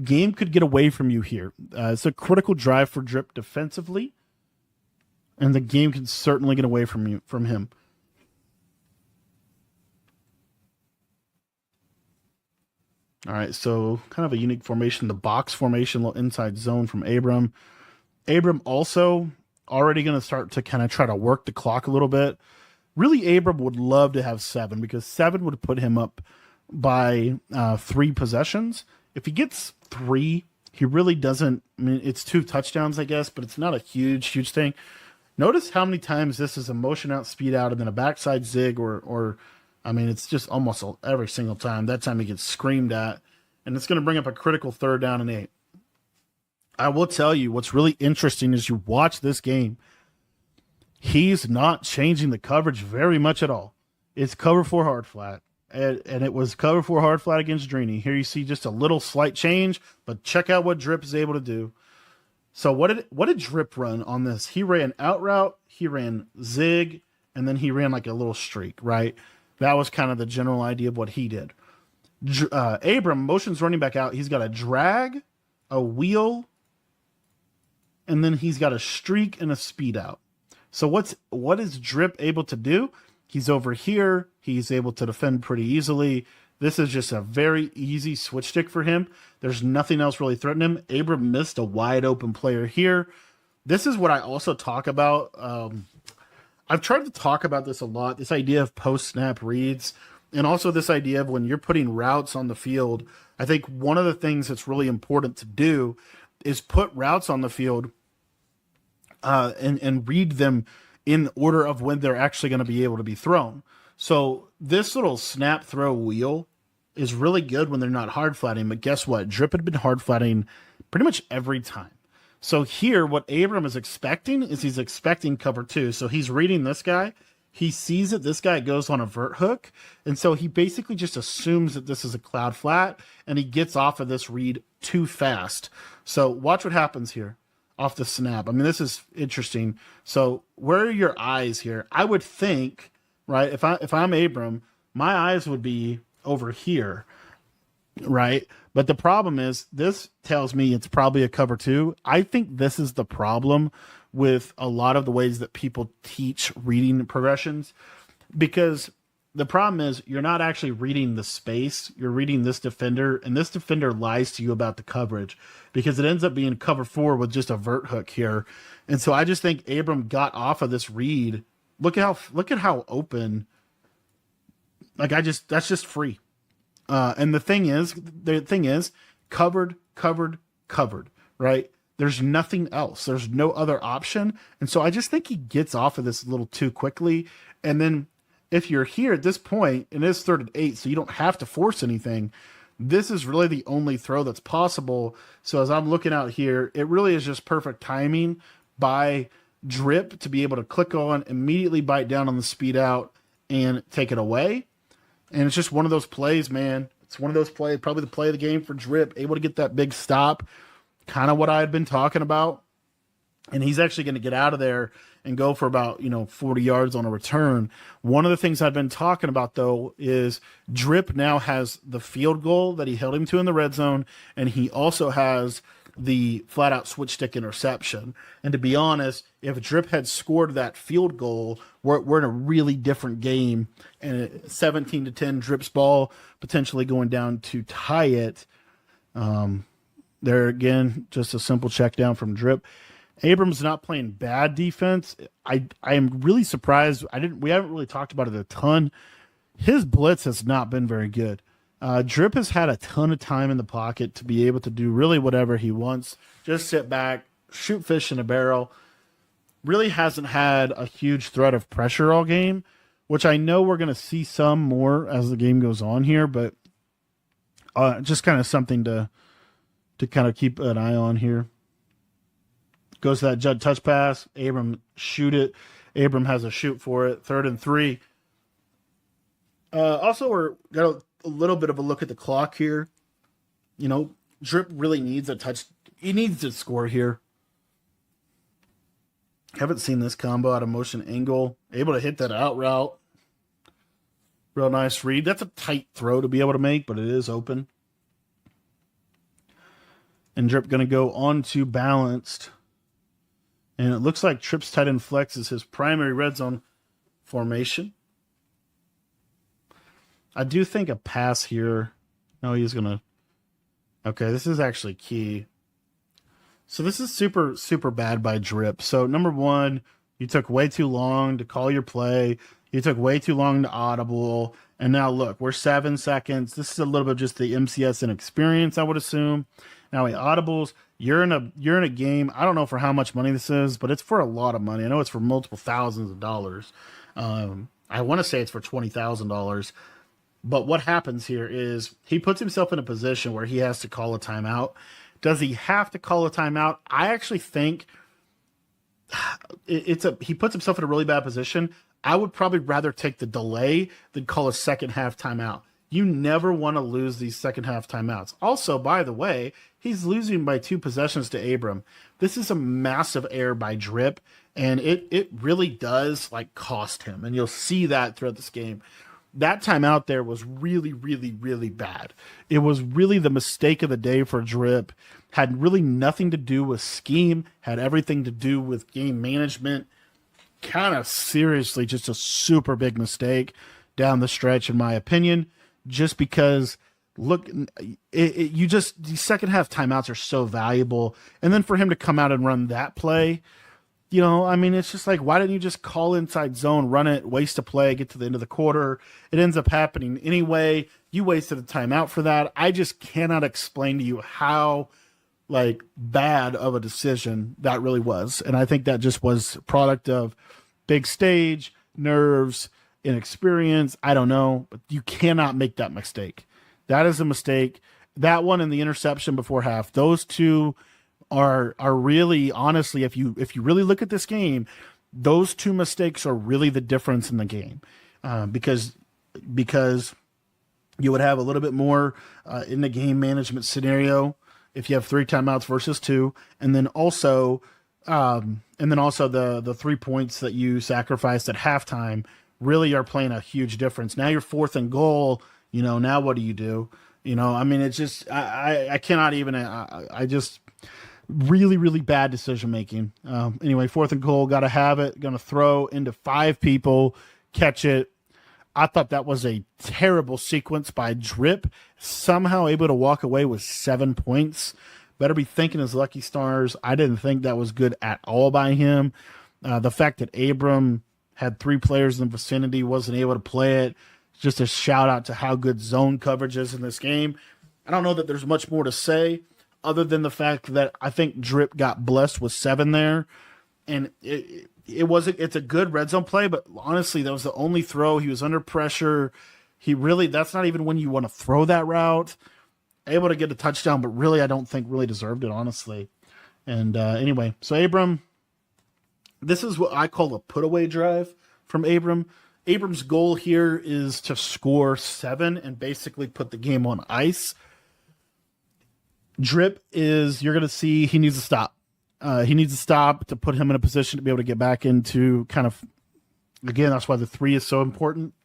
game could get away from you here. It's a critical drive for Drip defensively. And the game can certainly get away from him. All right, so kind of a unique formation, the box formation, little inside zone from Abram. Abram also already going to start to kind of try to work the clock a little bit. Really, Abram would love to have 7 because 7 would put him up by 3 possessions. If he gets 3, he really doesn't. I mean, it's 2 touchdowns, I guess, but it's not a huge thing. Notice how many times this is a motion out, speed out, and then a backside zig or I mean, it's just almost every single time. That time he gets screamed at, and it's going to bring up a critical 3rd down and 8. I will tell you what's really interesting is you watch this game. He's not changing the coverage very much at all. It's cover 4 hard flat, and it was cover 4 hard flat against Drini. Here you see just a little slight change, but check out what Drip is able to do. So what did Drip run on this? He ran out route, he ran zig, and then he ran like a little streak, right? That was kind of the general idea of what he did. Abram motions running back out. He's got a drag, a wheel, and then he's got a streak and a speed out. So what is Drip able to do? He's over here. He's able to defend pretty easily. This is just a very easy switch stick for him. There's nothing else really threatening him. Abram missed a wide open player here. This is what I also talk about. I've tried to talk about this a lot, this idea of post-snap reads, and also this idea of when you're putting routes on the field. I think one of the things that's really important to do is put routes on the field and read them in order of when they're actually going to be able to be thrown. So this little snap throw wheel is really good when they're not hard flatting, but guess what? Drip had been hard flatting pretty much every time. So here, what Abram is expecting is he's expecting cover 2. So he's reading this guy. He sees that this guy goes on a vert hook. And so he basically just assumes that this is a cloud flat, and he gets off of this read too fast. So watch what happens here off the snap. I mean, this is interesting. So where are your eyes here? I would think, right, if I'm Abram, my eyes would be over here, right? But the problem is this tells me it's probably a cover 2. I think this is the problem with a lot of the ways that people teach reading progressions, because the problem is you're not actually reading the space. You're reading this defender, and this defender lies to you about the coverage because it ends up being cover 4 with just a vert hook here. And so I just think Abram got off of this read. Look at how open. Like that's just free. And the thing is, covered, right? There's nothing else. There's no other option. And so I just think he gets off of this a little too quickly. And then if you're here at this point, and it's 3rd and 8, so you don't have to force anything, this is really the only throw that's possible. So as I'm looking out here, it really is just perfect timing by Drip to be able to click on, immediately bite down on the speed out, and take it away. And it's just one of those plays, man. It's one of those plays, probably the play of the game for Drip, able to get that big stop, kind of what I had been talking about. And he's actually going to get out of there and go for about, 40 yards on a return. One of the things I've been talking about, though, is Drip now has the field goal that he held him to in the red zone, and he also has the flat-out switch stick interception. And to be honest, if Drip had scored that field goal, we're in a really different game. And 17-10, Drip's ball potentially going down to tie it. There again, just a simple check down from Drip. Abram's not playing bad defense. I am really surprised. We haven't really talked about it a ton. His blitz has not been very good. Drip has had a ton of time in the pocket to be able to do really whatever he wants. Just sit back, shoot fish in a barrel. Really hasn't had a huge threat of pressure all game, which I know we're going to see some more as the game goes on here. But Just kind of something to kind of keep an eye on here. Goes to that Judd touch pass. Abram shoot it. Abram has a shoot for it. 3rd and 3. Also, we're got a little bit of a look at the clock here. You know, Drip really needs a touch. He needs to score here. Haven't seen this combo out of motion angle. Able to hit that out route. Real nice read. That's a tight throw to be able to make, but it is open. And Drip going to go on to balanced. And it looks like trips tight end flex is his primary red zone formation. I do think a pass here. No, he's going to. Okay, this is actually key. So this is super, super bad by Drip. So number one, you took way too long to call your play. You took way too long to audible. And now look, we're 7 seconds. This is a little bit of just the MCS inexperience, I would assume. Now he audibles. You're in a game. I don't know for how much money this is, but it's for a lot of money. I know it's for multiple thousands of dollars. I want to say it's for $20,000. But what happens here is he puts himself in a position where he has to call a timeout. Does he have to call a timeout? I actually think he puts himself in a really bad position. I would probably rather take the delay than call a second half timeout. You never want to lose these second half timeouts. Also, by the way, he's losing by 2 possessions to Abram. This is a massive error by Drip, and it really does like cost him. And you'll see that throughout this game. That timeout there was really, really, really bad. It was really the mistake of the day for Drip. Had really nothing to do with scheme, had everything to do with game management. Kind of seriously just a super big mistake down the stretch, in my opinion, just because look, these second half timeouts are so valuable. And then for him to come out and run that play, you know, I mean, it's just like, why didn't you just call inside zone, run it, waste a play, get to the end of the quarter? It ends up happening anyway. You wasted a timeout for that. I just cannot explain to you how like bad of a decision that really was. And I think that just was a product of big stage, nerves, inexperience. I don't know, but you cannot make that mistake. That is a mistake. That one and the interception before half, those two are really, honestly, if you really look at this game, those 2 mistakes are really the difference in the game, because you would have a little bit more in the game management scenario if you have 3 timeouts versus 2, and then also the 3 points that you sacrificed at halftime really are playing a huge difference. Now you're 4th and goal. You know, now what do you do? You know, I mean, it's just I cannot even. I just really, really bad decision making. Anyway, 4th and goal, got to have it. Going to throw into 5 people, catch it. I thought that was a terrible sequence by Drip. Somehow able to walk away with 7 points. Better be thanking his lucky stars. I didn't think that was good at all by him. The fact that Abram had 3 players in the vicinity, wasn't able to play it. Just a shout out to how good zone coverage is in this game. I don't know that there's much more to say other than the fact that I think Drip got blessed with 7 there. And it's a good red zone play, but honestly, that was the only throw. He was under pressure. That's not even when you want to throw that route. Able to get a touchdown, but really, I don't think really deserved it, honestly. And anyway, so Abram, this is what I call a put-away drive from Abram. Abram's goal here is to score 7 and basically put the game on ice. Drip you're going to see he needs to stop. He needs to stop to put him in a position to be able to get back into kind of, again, that's why the 3 is so important.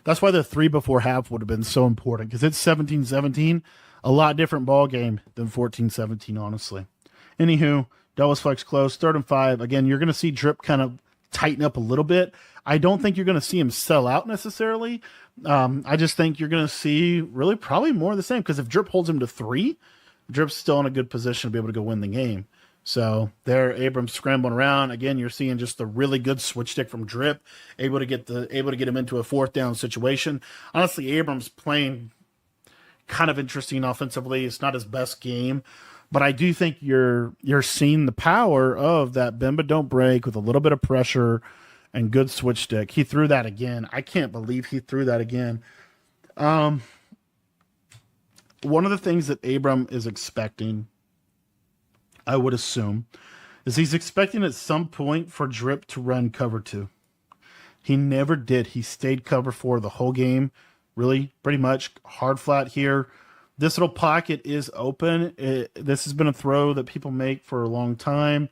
That's why the 3 before half would have been so important, because it's 17-17, a lot different ball game than 14-17, honestly. Anywho, Dallas flex close, 3rd and 5. Again, you're going to see Drip kind of tighten up a little bit. I don't think you're going to see him sell out necessarily. I just think you're going to see really probably more of the same, because if Drip holds him to 3, Drip's still in a good position to be able to go win the game. So there, Abram's scrambling around. Again, you're seeing just the really good switch stick from Drip, able to get him into a 4th down situation. Honestly, Abram's playing kind of interesting offensively. It's not his best game, but I do think you're seeing the power of that bend but don't break with a little bit of pressure and good switch stick. He threw that again. I can't believe he threw that again. one of the things that Abram is expecting, I would assume, is he's expecting at some point for Drip to run cover 2. He never did. He stayed cover 4 the whole game. Really, pretty much hard flat here. This little pocket is open. This has been a throw that people make for a long time.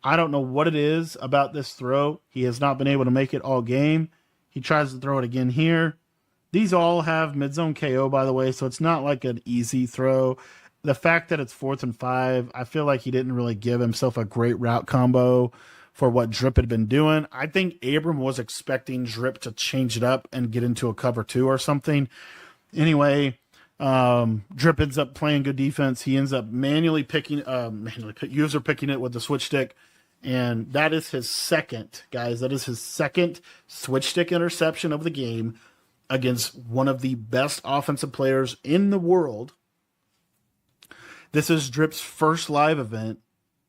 I don't know what it is about this throw. He has not been able to make it all game. He tries to throw it again here. These all have mid-zone KO, by the way, so it's not like an easy throw. The fact that it's 4th and 5, I feel like he didn't really give himself a great route combo for what Drip had been doing. I think Abram was expecting Drip to change it up and get into a cover 2 or something. Anyway, Drip ends up playing good defense. He ends up manually picking it with the switch stick. And that is his second, guys. That is his second switch stick interception of the game against one of the best offensive players in the world. This is Drip's first live event,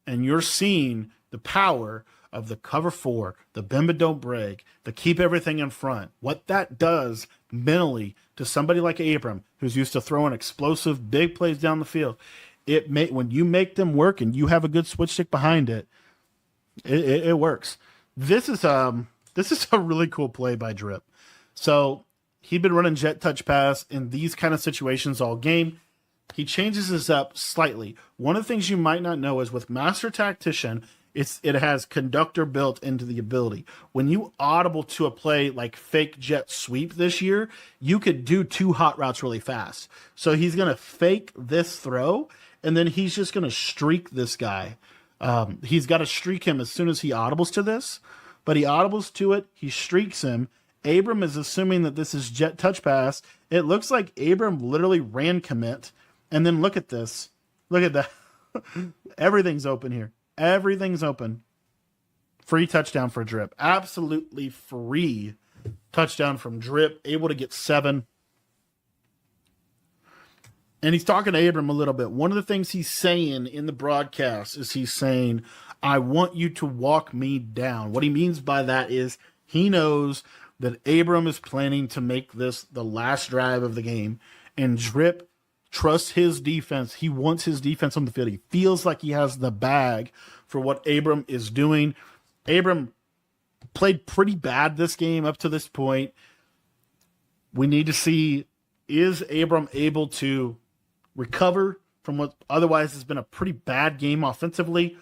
and you're seeing the power of the cover 4, the bend but don't break, the keep everything in front. What that does mentally to somebody like Abram, who's used to throwing explosive big plays down the field, when you make them work and you have a good switch stick behind it, it works. This is a really cool play by Drip. So he'd been running jet touch pass in these kind of situations all game. He changes this up slightly. One of the things you might not know is with Master Tactician, it has conductor built into the ability. When you audible to a play like fake jet sweep this year, you could do 2 hot routes really fast. So he's going to fake this throw, and then he's just going to streak this guy. He's got to streak him as soon as he audibles to this, but he audibles to it, he streaks him. Abram is assuming that this is jet touch pass. It looks like Abram literally ran commit, and then look at this. Look at that. Everything's open here. Everything's open. Free touchdown for Drip. Absolutely free touchdown from Drip. Able to get 7. And he's talking to Abram a little bit. One of the things he's saying in the broadcast is he's saying, I want you to walk me down. What he means by that is he knows that Abram is planning to make this the last drive of the game. And Drip trusts his defense. He wants his defense on the field. He feels like he has the bag for what Abram is doing. Abram played pretty bad this game up to this point. We need to see, is Abram able to recover from what otherwise has been a pretty bad game offensively,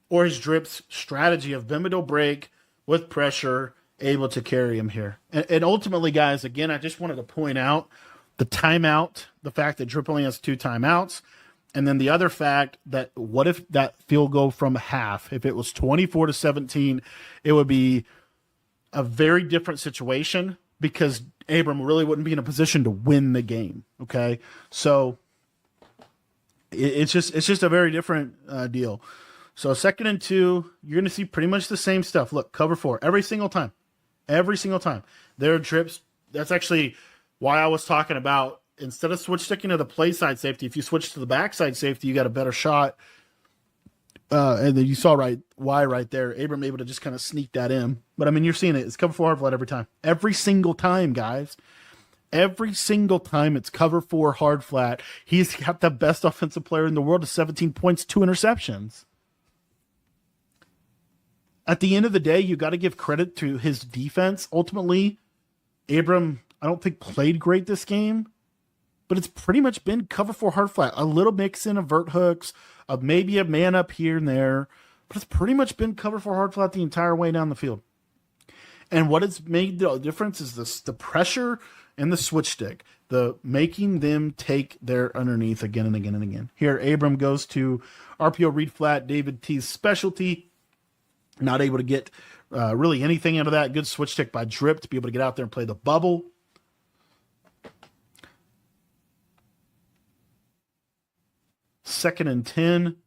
or is Drip's strategy of bend break with pressure able to carry him here? And ultimately, guys, again, I just wanted to point out the timeout, the fact that Drip only has 2 timeouts, and then the other fact that what if that field goal from half, if it was 24-17, it would be a very different situation because Abram really wouldn't be in a position to win the game. Okay, so it's just a very different deal. So 2nd and 2, you're going to see pretty much the same stuff. Look, cover 4 every single time. There are Drips. That's actually why I was talking about instead of switch sticking to the play side safety, if you switch to the backside safety, you got a better shot. And then you saw why right there. Abram able to just kind of sneak that in. But I mean, you're seeing it. It's cover 4 hard flat every time. Every single time, guys. Every single time it's cover 4 hard flat. He's got the best offensive player in the world with 17 points, 2 interceptions. At the end of the day, you got to give credit to his defense. Ultimately, Abram, I don't think played great this game, but it's pretty much been cover 4 hard flat. A little mix in of vert hooks, of maybe a man up here and there, but it's pretty much been cover 4 hard flat the entire way down the field. And what has made the difference is the pressure and the switch stick, the making them take their underneath again and again and again. Here, Abram goes to RPO read flat, David T's specialty. Not able to get really anything out of that. Good switch stick by Drip to be able to get out there and play the bubble. Second and 10.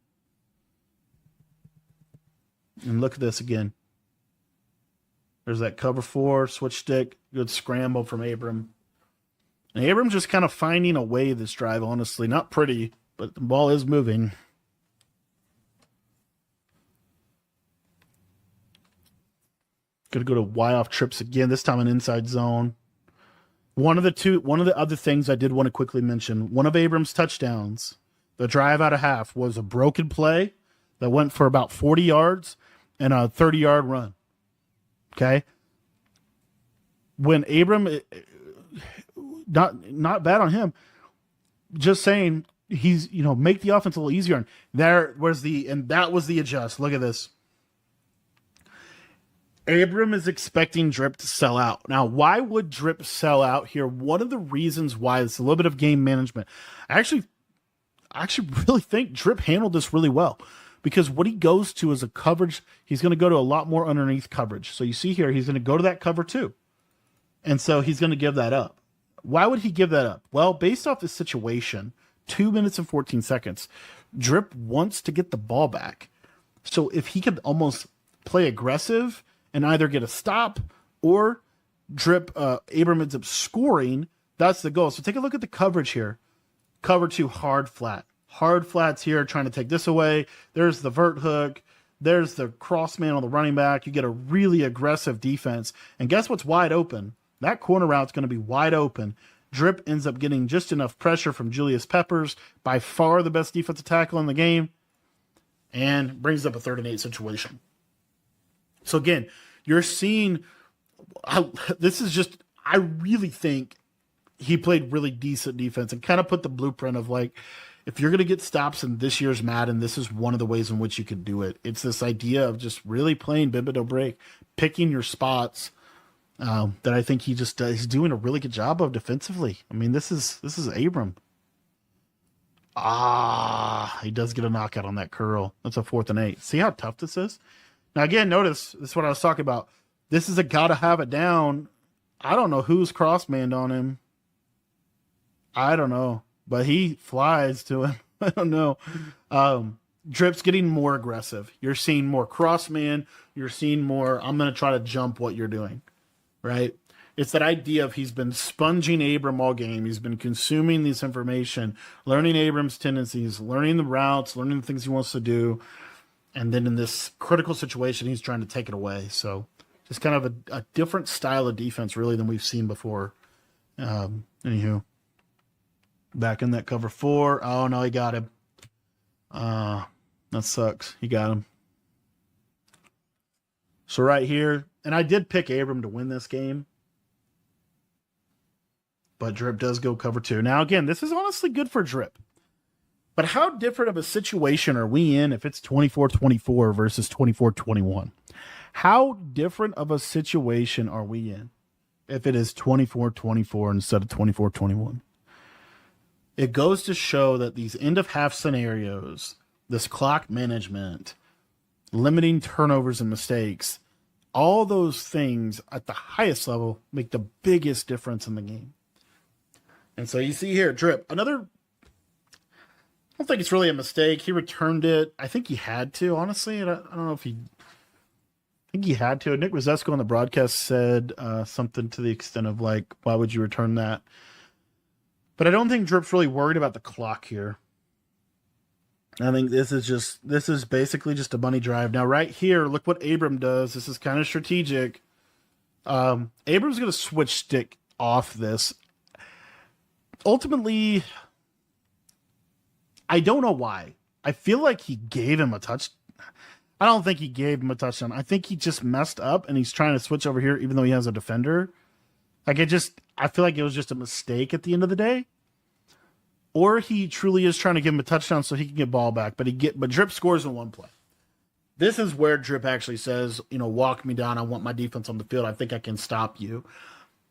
And look at this again. There's that cover 4, switch stick, good scramble from Abram. And Abram just kind of finding a way this drive, honestly. Not pretty, but the ball is moving. Going to go to Y off trips again, this time an inside zone. One of the other things I did want to quickly mention, one of Abram's touchdowns, the drive out of half, was a broken play that went for about 40 yards and a 30-yard run. Okay? When Abram, not bad on him, just saying he's, make the offense a little easier. And that was the adjust. Look at this. Abram is expecting Drip to sell out. Now, why would Drip sell out here? One of the reasons why is a little bit of game management. I actually really think Drip handled this really well, because what he goes to is a coverage. He's going to go to a lot more underneath coverage. So you see here, he's going to go to that cover 2. And so he's going to give that up. Why would he give that up? Well, based off the situation, 2 minutes and 14 seconds, Drip wants to get the ball back. So if he could almost play aggressive and either get a stop or Abram ends up scoring, that's the goal. So take a look at the coverage here. Cover 2, hard flat. Hard flats here, trying to take this away. There's the vert hook. There's the cross man on the running back. You get a really aggressive defense. And guess what's wide open? That corner route's going to be wide open. Drip ends up getting just enough pressure from Julius Peppers, by far the best defensive tackle in the game, and brings up a 3rd and 8 situation. So again, you're seeing, I really think he played really decent defense and kind of put the blueprint of, like, if you're going to get stops in this year's Madden, this is one of the ways in which you can do it. It's this idea of just really playing bend but don't break, picking your spots, that I think he's doing a really good job of defensively. I mean, this is Abram. He does get a knockout on that curl. That's a 4th and 8. See how tough this is? Now, again, notice, this is what I was talking about. This is a gotta have it down. I don't know who's cross-manned on him. I don't know. But he flies to him. I don't know. Drip's getting more aggressive. You're seeing more cross-man. You're seeing more, I'm going to try to jump what you're doing. Right? It's that idea of he's been sponging Abram all game. He's been consuming this information, learning Abram's tendencies, learning the routes, learning the things he wants to do. And then in this critical situation, he's trying to take it away. So just kind of a different style of defense, really, than we've seen before. Anywho, back in that cover 4. Oh, no, he got him. That sucks. He got him. So right here, and I did pick Abram to win this game, but Drip does go cover 2. Now, again, this is honestly good for Drip. But how different of a situation are we in if it's 24-24 versus 24-21? How different of a situation are we in if it is 24-24 instead of 24-21? It goes to show that these end-of-half scenarios, this clock management, limiting turnovers and mistakes, all those things at the highest level make the biggest difference in the game. And so you see here, Drip, another, I don't think it's really a mistake. He returned it. I think he had to, honestly. I don't know if I think he had to. Nick Rosesko on the broadcast said something to the extent of, like, why would you return that? But I don't think Drip's really worried about the clock here. I think this is basically just a money drive. Now, right here, look what Abram does. This is kind of strategic. Abram's going to switch stick off this. Ultimately, I don't know why. I feel like he gave him a touch. I don't think he gave him a touchdown. I think he just messed up, and he's trying to switch over here, even though he has a defender. Like, I feel like it was just a mistake at the end of the day. Or he truly is trying to give him a touchdown so he can get ball back. But Drip scores in one play. This is where Drip actually says, walk me down. I want my defense on the field. I think I can stop you.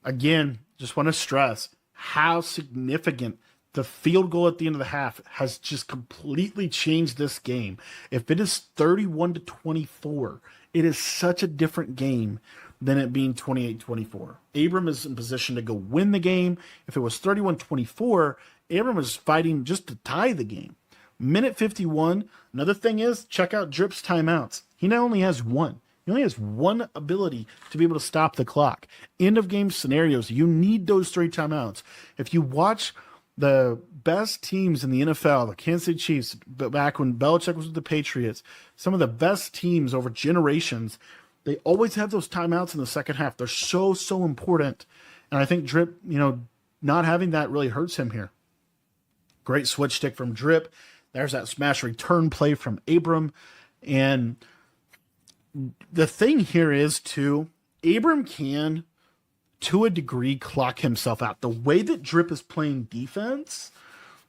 Again, just want to stress how significant the field goal at the end of the half has just completely changed this game. If it is 31-24, it is such a different game than it being 28-24. Abram is in position to go win the game. If it was 31-24, Abram was fighting just to tie the game. Minute 51. Another thing is, check out Drip's timeouts. He not only has one. He only has one ability to be able to stop the clock. End of game scenarios, you need those 3 timeouts. If you watch the best teams in the NFL, the Kansas City Chiefs, back when Belichick was with the Patriots, some of the best teams over generations, they always have those timeouts in the second half. They're so important. And I think Drip, not having that really hurts him here. Great switch stick from Drip. There's that smash return play from ABRAM. And the thing here is, too, ABRAM can, to a degree, clock himself out. The way that Drip is playing defense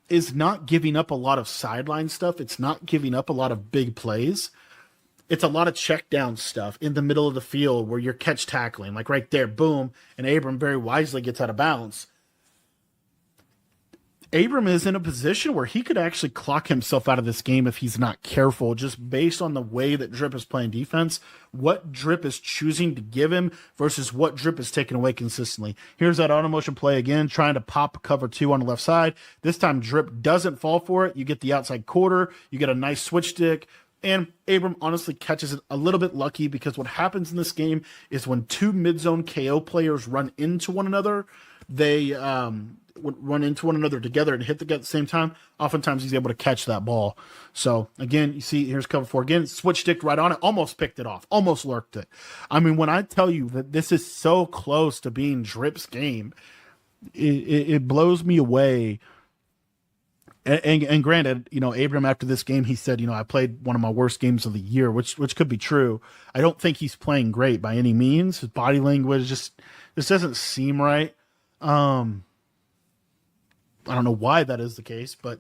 is not giving up a lot of sideline stuff. It's not giving up a lot of big plays. It's a lot of check down stuff in the middle of the field where you're catch tackling, like right there, boom, and ABRAM very wisely gets out of bounds. ABRAM is in a position where he could actually clock himself out of this game if he's not careful, just based on the way that Drip is playing defense, what Drip is choosing to give him versus what Drip is taking away consistently. Here's that auto motion play again, trying to pop cover 2 on the left side. This time Drip doesn't fall for it. You get the outside quarter, you get a nice switch stick, and ABRAM honestly catches it a little bit lucky, because what happens in this game is when two mid-zone KO players run into one another, they run into one another together and hit the gut at the same time. Oftentimes he's able to catch that ball. So again, you see here's cover 4 again, switch stick right on it, almost picked it off, almost lurked it. I mean, when I tell you that this is so close to being Drip's game, it blows me away. And granted, ABRAM after this game, he said, I played one of my worst games of the year, which could be true. I don't think he's playing great by any means. His body language just doesn't seem right. I don't know why that is the case, but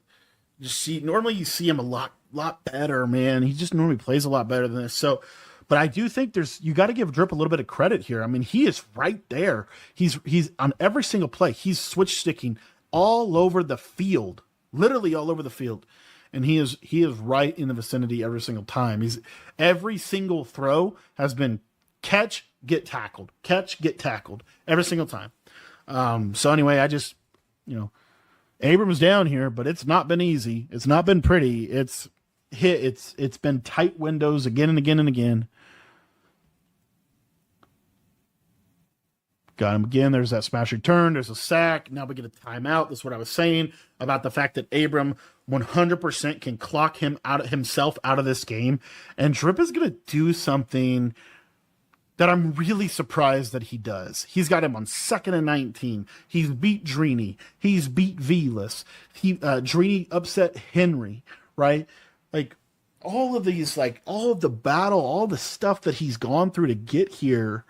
normally you see him a lot better, man. He just normally plays a lot better than this. So, but I do think you got to give Drip a little bit of credit here. I mean, he is right there. He's on every single play. He's switch sticking all over the field. Literally all over the field. And he is right in the vicinity every single time. Every single throw has been catch, get tackled, catch, get tackled every single time. So anyway, I just, ABRAM's down here, but it's not been easy. It's not been pretty. It's been tight windows again and again and again. Got him again. There's that smash return. There's a sack. Now we get a timeout. That's what I was saying about the fact that ABRAM 100% can clock himself out of this game. And Drip is going to do something that I'm really surprised that he does. He's got him on 2nd and 19. He's beat Drini. He's beat Velas. Drini upset Henry, right? Like, all of these, like, all of the battle, all the stuff that he's gone through to get here.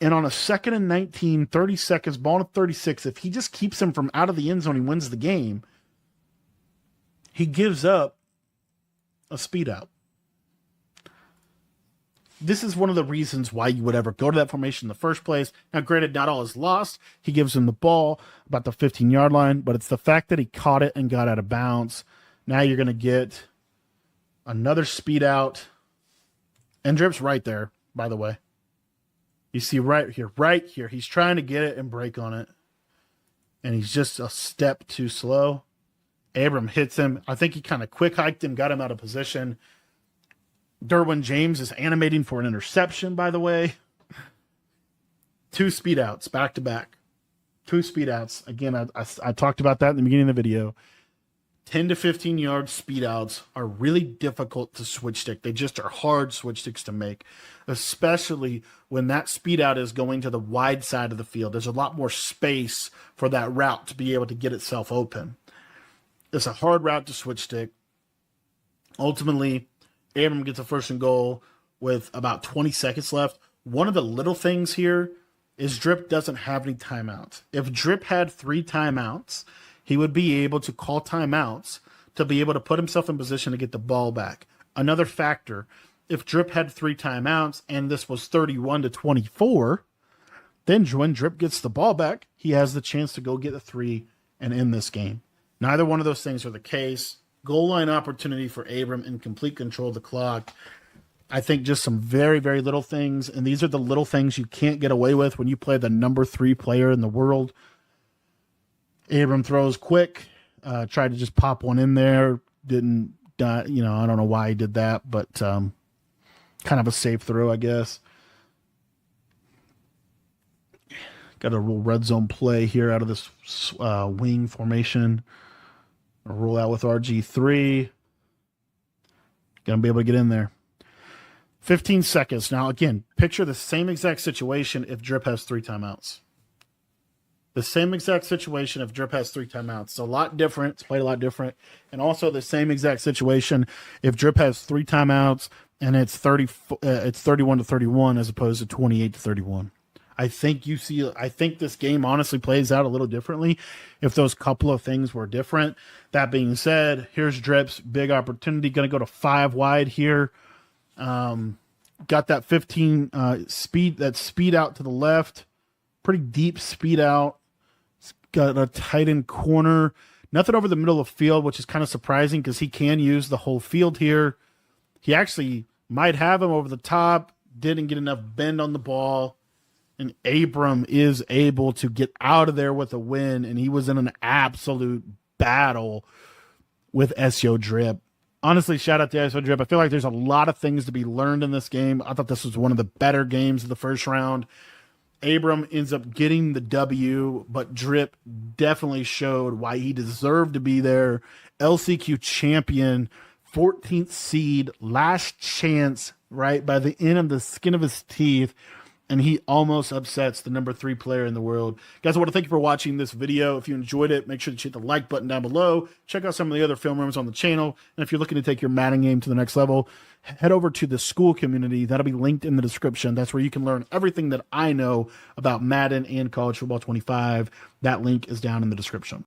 And on a 2nd and 19, 30 seconds, ball to 36, if he just keeps him from out of the end zone, he wins the game. He gives up a speed out. This is one of the reasons why you would ever go to that formation in the first place. Now, granted, not all is lost. He gives him the ball about the 15-yard line, but it's the fact that he caught it and got out of bounds. Now you're going to get another speed out. And Drip's right there, by the way. You see right here. He's trying to get it and break on it. And he's just a step too slow. ABRAM hits him. I think he kind of quick hiked him, got him out of position. Derwin James is animating for an interception, by the way. 2 speed outs back to back. 2 speed outs. Again, I talked about that in the beginning of the video. 10 to 15 yard speed outs are really difficult to switch stick. They just are hard switch sticks to make, especially when that speed out is going to the wide side of the field. There's a lot more space for that route to be able to get itself open. It's a hard route to switch stick. Ultimately, ABRAM gets a 1st and goal with about 20 seconds left. One of the little things here is Drip doesn't have any timeouts. If Drip had 3 timeouts, he would be able to call timeouts to be able to put himself in position to get the ball back. Another factor, if Drip had 3 timeouts and this was 31-24, then when Drip gets the ball back, he has the chance to go get a 3 and end this game. Neither one of those things are the case. Goal line opportunity for ABRAM in complete control of the clock. I think just some very, very little things, and these are the little things you can't get away with when you play the number 3 player in the world. ABRAM throws quick, tried to just pop one in there. Didn't, I don't know why he did that, but kind of a safe throw, I guess. Got a real red zone play here out of this wing formation. I'll roll out with RG3. Gonna be able to get in there. 15 seconds. Now, again, picture the same exact situation if Drip has 3 timeouts. The same exact situation if Drip has 3 timeouts. It's a lot different. It's played a lot different. And also the same exact situation if Drip has 3 timeouts and it's 31-31 as opposed to 28-31. I think this game honestly plays out a little differently if those couple of things were different. That being said, here's Drip's big opportunity. Going to go to 5 wide here. Got that 15 speed out to the left. Pretty deep speed out. It's got a tight end corner. Nothing over the middle of the field, which is kind of surprising because he can use the whole field here. He actually might have him over the top. Didn't get enough bend on the ball. And ABRAM is able to get out of there with a win. And he was in an absolute battle with SEO Drip. Honestly, shout out to SEO Drip. I feel like there's a lot of things to be learned in this game. I thought this was one of the better games of the first round. ABRAM ends up getting the W, but Drip definitely showed why he deserved to be there. LCQ champion, 14th seed, last chance, right, by the end of the skin of his teeth, and he almost upsets the number 3 player in the world. Guys, I want to thank you for watching this video. If you enjoyed it, make sure to hit the like button down below. Check out some of the other film rooms on the channel. And if you're looking to take your Madden game to the next level, head over to the school community. That'll be linked in the description. That's where you can learn everything that I know about Madden and College Football 25. That link is down in the description.